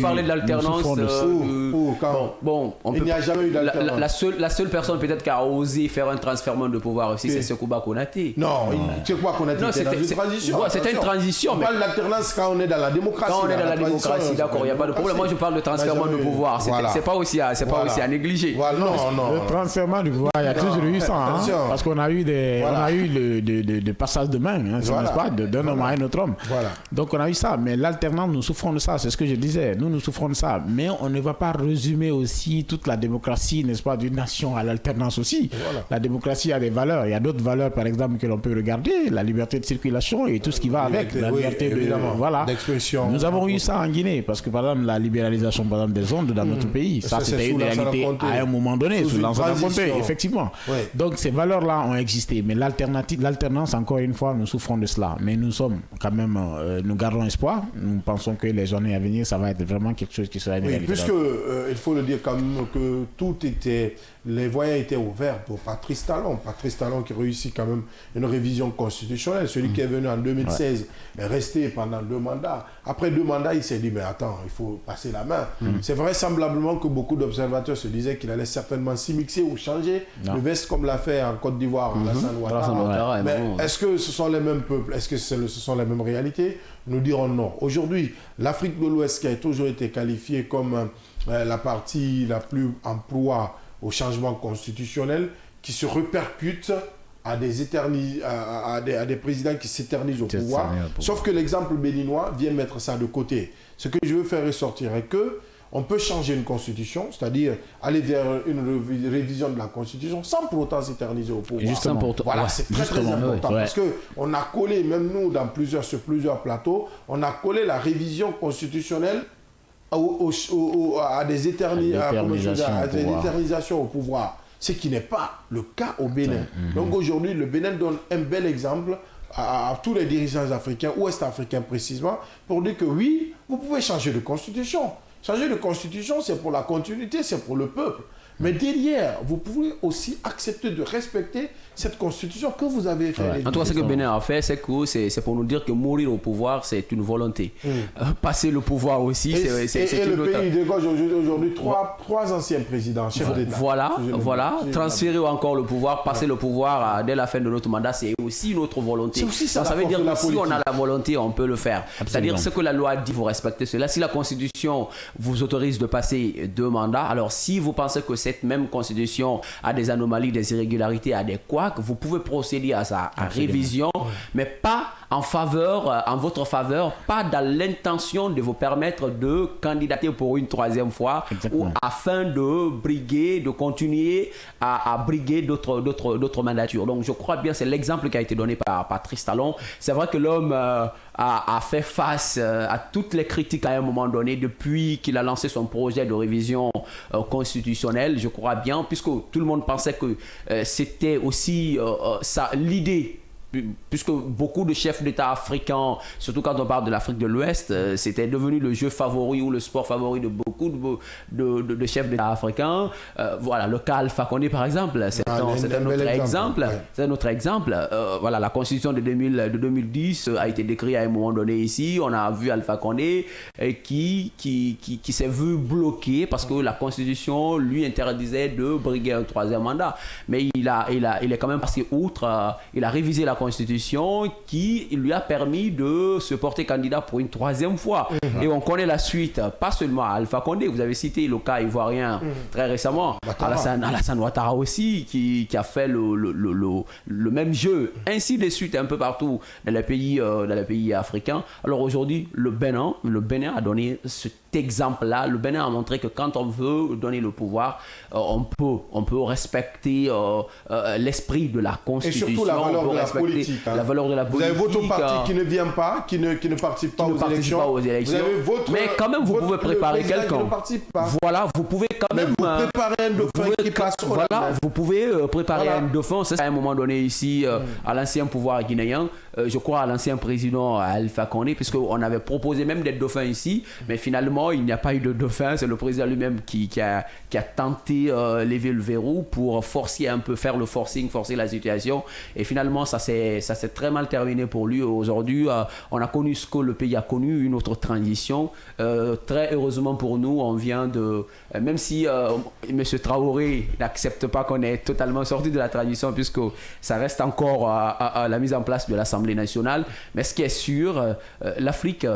parler de l'alternance. Il n'y a jamais eu d'alternance. La seule personne peut-être qui a osé faire un transfèrement de pouvoir aussi, c'est Sekouba Konaté. Non, Sekouba Konaté c'était dans une transition. C'était une transition. On parle de l'alternance quand on est dans la démocratie. Quand on est dans la démocratie, d'accord, il n'y a pas de problème. Moi, je parle de transfèrement de pouvoir. C'est pas aussi à négliger. Non. Le transfèrement du pouvoir, il y a toujours eu ça. Parce qu'on a eu des passages de main, n'est-ce pas, d'un homme à un autre homme. Donc on a eu ça. Mais l'alternance, nous souffrons de ça. C'est ce que je disais. Nous souffrons de ça. Mais on ne va pas résumer aussi toute la démocratie, n'est-ce pas, d'une nation à l'alternance aussi. La démocratie a des valeurs. Il y a d'autres valeurs, par exemple, que l'on peut regarder. La liberté de circulation et tout ce qui va avec. La liberté d'expression. Nous avons eu ça en Guinée. Parce que, par exemple, la libéralisation des ondes dans notre pays, ça c'était une réalité à un moment donné, sous l'ancien Conté, effectivement. Donc ces valeurs-là ont existé. Mais l'alternance, encore une fois, nous souffrons de cela. Mais nous sommes quand même, nous gardons espoir. Nous pensons que les années à venir, ça va être vraiment quelque chose qui sera une réalité. Puisque, il faut le dire quand même que les voyants étaient ouverts pour Patrice Talon. Patrice Talon qui réussit quand même une révision constitutionnelle. Celui qui est venu en 2016 est resté pendant 2 mandats. Après 2 mandats, il s'est dit, mais attends, il faut passer la main. C'est vraisemblablement que beaucoup d'observateurs se disaient qu'il allait certainement s'y ou changer le veste comme l'a fait en Côte d'Ivoire, Alassane Ouattara. Mais est-ce que ce sont les mêmes peuples? Est-ce que ce sont les mêmes réalités? Nous dirons non. Aujourd'hui, l'Afrique de l'Ouest, qui a toujours été qualifiée comme la partie la plus en proie au changement constitutionnel, qui se répercute à des présidents qui s'éternisent au pouvoir. Sauf que l'exemple béninois vient mettre ça de côté. Ce que je veux faire ressortir est que on peut changer une constitution, c'est-à-dire aller vers une révision de la constitution sans pour autant s'éterniser au pouvoir. Voilà, c'est très important parce qu'on a collé, même nous, sur plusieurs plateaux, on a collé la révision constitutionnelle à des éternisations au pouvoir, ce qui n'est pas le cas au Bénin. Donc aujourd'hui, le Bénin donne un bel exemple à tous les dirigeants africains, ouest-africains précisément, pour dire que oui, vous pouvez changer de constitution. Changer de constitution, c'est pour la continuité, c'est pour le peuple. Mais derrière, vous pouvez aussi accepter de respecter cette constitution que vous avez fait. En tout cas, ce que Bénin a fait, c'est pour nous dire que mourir au pouvoir, c'est une volonté. Passer le pouvoir aussi, c'est une autre. Et le pays dégage aujourd'hui 3 anciens présidents, chefs d'État. Voilà. Transférer encore le pouvoir, passer le pouvoir dès la fin de notre mandat, c'est aussi une autre volonté. Ça veut dire que si on a la volonté, on peut le faire. C'est-à-dire ce que la loi dit, vous respectez cela. Si la Constitution vous autorise de passer 2 mandats, alors si vous pensez que cette même constitution a des anomalies, des irrégularités, a des couacs, vous pouvez procéder à sa révision, mais pas en votre faveur, pas dans l'intention de vous permettre de candidater pour une 3e fois ou afin de continuer à briguer d'autres mandatures. Donc je crois bien, c'est l'exemple qui a été donné par Patrice Talon. C'est vrai que l'homme a fait face à toutes les critiques à un moment donné depuis qu'il a lancé son projet de révision constitutionnelle, je crois bien, puisque tout le monde pensait que c'était aussi l'idée. Puisque beaucoup de chefs d'État africains, surtout quand on parle de l'Afrique de l'Ouest, c'était devenu le jeu favori ou le sport favori de beaucoup de chefs d'État africains. Voilà, le cas Alpha Condé par exemple, c'est un autre exemple. C'est un autre exemple. Voilà, la constitution de 2010 a été décrite à un moment donné ici. On a vu Alpha Condé qui s'est vu bloqué parce que la constitution lui interdisait de briguer un 3e mandat. Mais il est quand même passé outre. Il a révisé la constitution qui lui a permis de se porter candidat pour une 3e fois. Et on connaît la suite, pas seulement à Alpha Condé, vous avez cité le cas ivoirien très récemment, Alassane Ouattara aussi, qui a fait le même jeu, ainsi de suite un peu partout dans les pays africains. Alors aujourd'hui, le Bénin a donné cet exemple-là. Le Bénin a montré que quand on veut donner le pouvoir, on peut respecter l'esprit de la constitution. Et surtout la valeur de la politique. La valeur de la politique. Vous avez votre parti qui ne vient pas, qui ne participe pas aux élections. Vous avez mais quand même, vous pouvez préparer quelqu'un. Voilà, vous pouvez quand même préparer un dauphin qui passe. Voilà, vous pouvez préparer un dauphin. C'est à un moment donné ici à l'ancien pouvoir guinéen. Je crois à l'ancien président Alpha Condé, puisqu'on avait proposé même des dauphins ici, mais finalement il n'y a pas eu de dauphin. C'est le président lui-même qui a tenté lever le verrou pour forcer la situation, et finalement ça s'est très mal terminé pour lui. Aujourd'hui on a connu ce que le pays a connu, une autre transition. Très heureusement pour nous, on vient de, même si M. Traoré n'accepte pas qu'on est totalement sorti de la transition, puisque ça reste encore à la mise en place de l'Assemblée nationale, mais ce qui est sûr, l'Afrique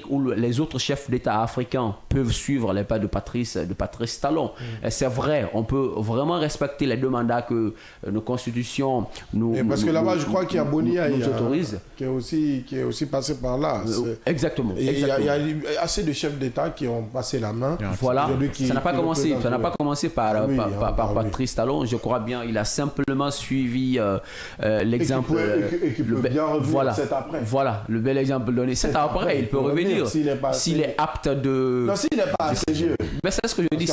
où les autres chefs d'État africains peuvent suivre les pas de Patrice Talon. C'est vrai, on peut vraiment respecter les 2 mandats que nos constitutions parce que là-bas, je crois qu'il y a Bonia nous autorise. Qui est aussi passé par là. Exactement. Et il y a assez de chefs d'État qui ont passé la main. Voilà. Ça n'a pas commencé par Patrice Talon. Je crois bien, il a simplement suivi l'exemple. Voilà, le bel exemple donné. 7 ans après, il peut revenir. S'il est apte Non, s'il n'est pas assez vieux. Mais c'est ce que je dis,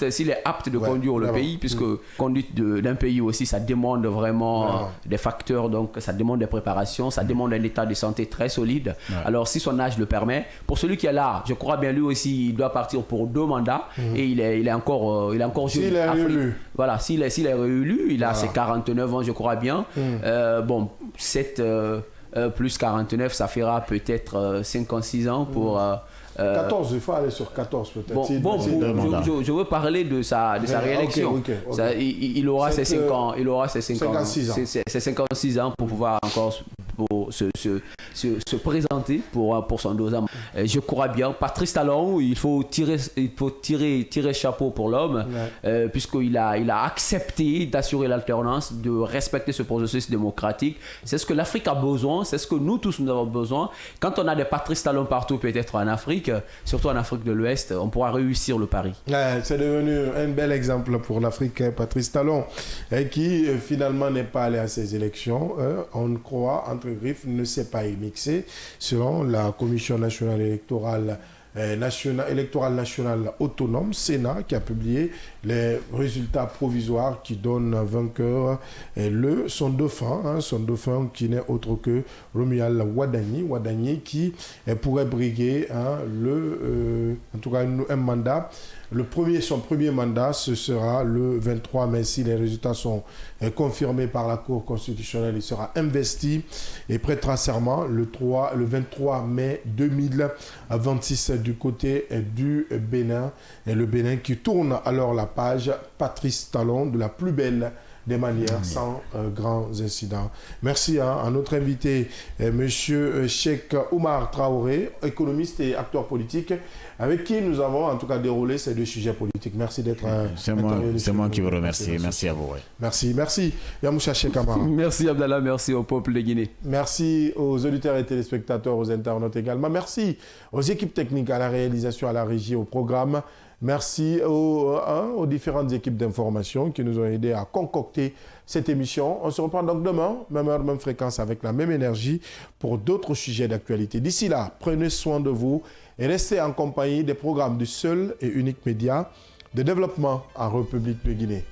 s'il est apte de conduire le pays, puisque conduite d'un pays aussi, ça demande vraiment des facteurs, donc ça demande des préparations, ça demande un état de santé très solide. Alors si son âge le permet, pour celui qui est là, je crois bien lui aussi, il doit partir pour 2 mandats et il est encore jeune. S'il est réélu. Voilà, s'il est réélu, il a ses 49 ans, je crois bien. Bon, plus 49, ça fera peut-être 56 ans pour... 14, il faut aller sur 14 peut-être. Bon, je veux parler de sa réélection. Okay. Il aura ses 5 ans, il aura ses 56 ans pour pouvoir encore se présenter pour son deuxième. Je crois bien, Patrice Talon, il faut tirer chapeau pour l'homme, puisqu'il a accepté d'assurer l'alternance, de respecter ce processus démocratique. C'est ce que l'Afrique a besoin, c'est ce que nous tous nous avons besoin. Quand on a des Patrice Talon partout, peut-être en Afrique, surtout en Afrique de l'Ouest, on pourra réussir le pari. C'est devenu un bel exemple pour l'Afrique, Patrice Talon, qui finalement n'est pas allé à ces élections. On croit, entre griffes, ne s'est pas émixé, selon la Commission nationale électorale nationale autonome, Sénat, qui a publié les résultats provisoires qui donnent vainqueur son dauphin qui n'est autre que Romuald Wadani qui pourrait briguer en tout cas un mandat. Son premier mandat, ce sera le 23 mai. Si les résultats sont confirmés par la Cour constitutionnelle, il sera investi et prêtera serment le 23 mai 2026 du côté du Bénin. Et le Bénin qui tourne alors la page Patrice Talon de la plus belle des manières, sans grands incidents. Merci à notre invité, Monsieur Cheikh Oumar Traoré, économiste et acteur politique, avec qui nous avons en tout cas déroulé ces 2 sujets politiques. Merci d'être... C'est moi qui vous remercie. Merci à vous. Merci. Yamoucha Cheikh Amara. Merci Abdallah, merci au peuple de Guinée. Merci aux auditeurs et téléspectateurs, aux internautes également. Merci aux équipes techniques, à la réalisation, à la régie, au programme. Merci aux différentes équipes d'information qui nous ont aidés à concocter cette émission. On se reprend donc demain, même heure, même fréquence, avec la même énergie pour d'autres sujets d'actualité. D'ici là, prenez soin de vous et restez en compagnie des programmes du seul et unique média de développement en République de Guinée.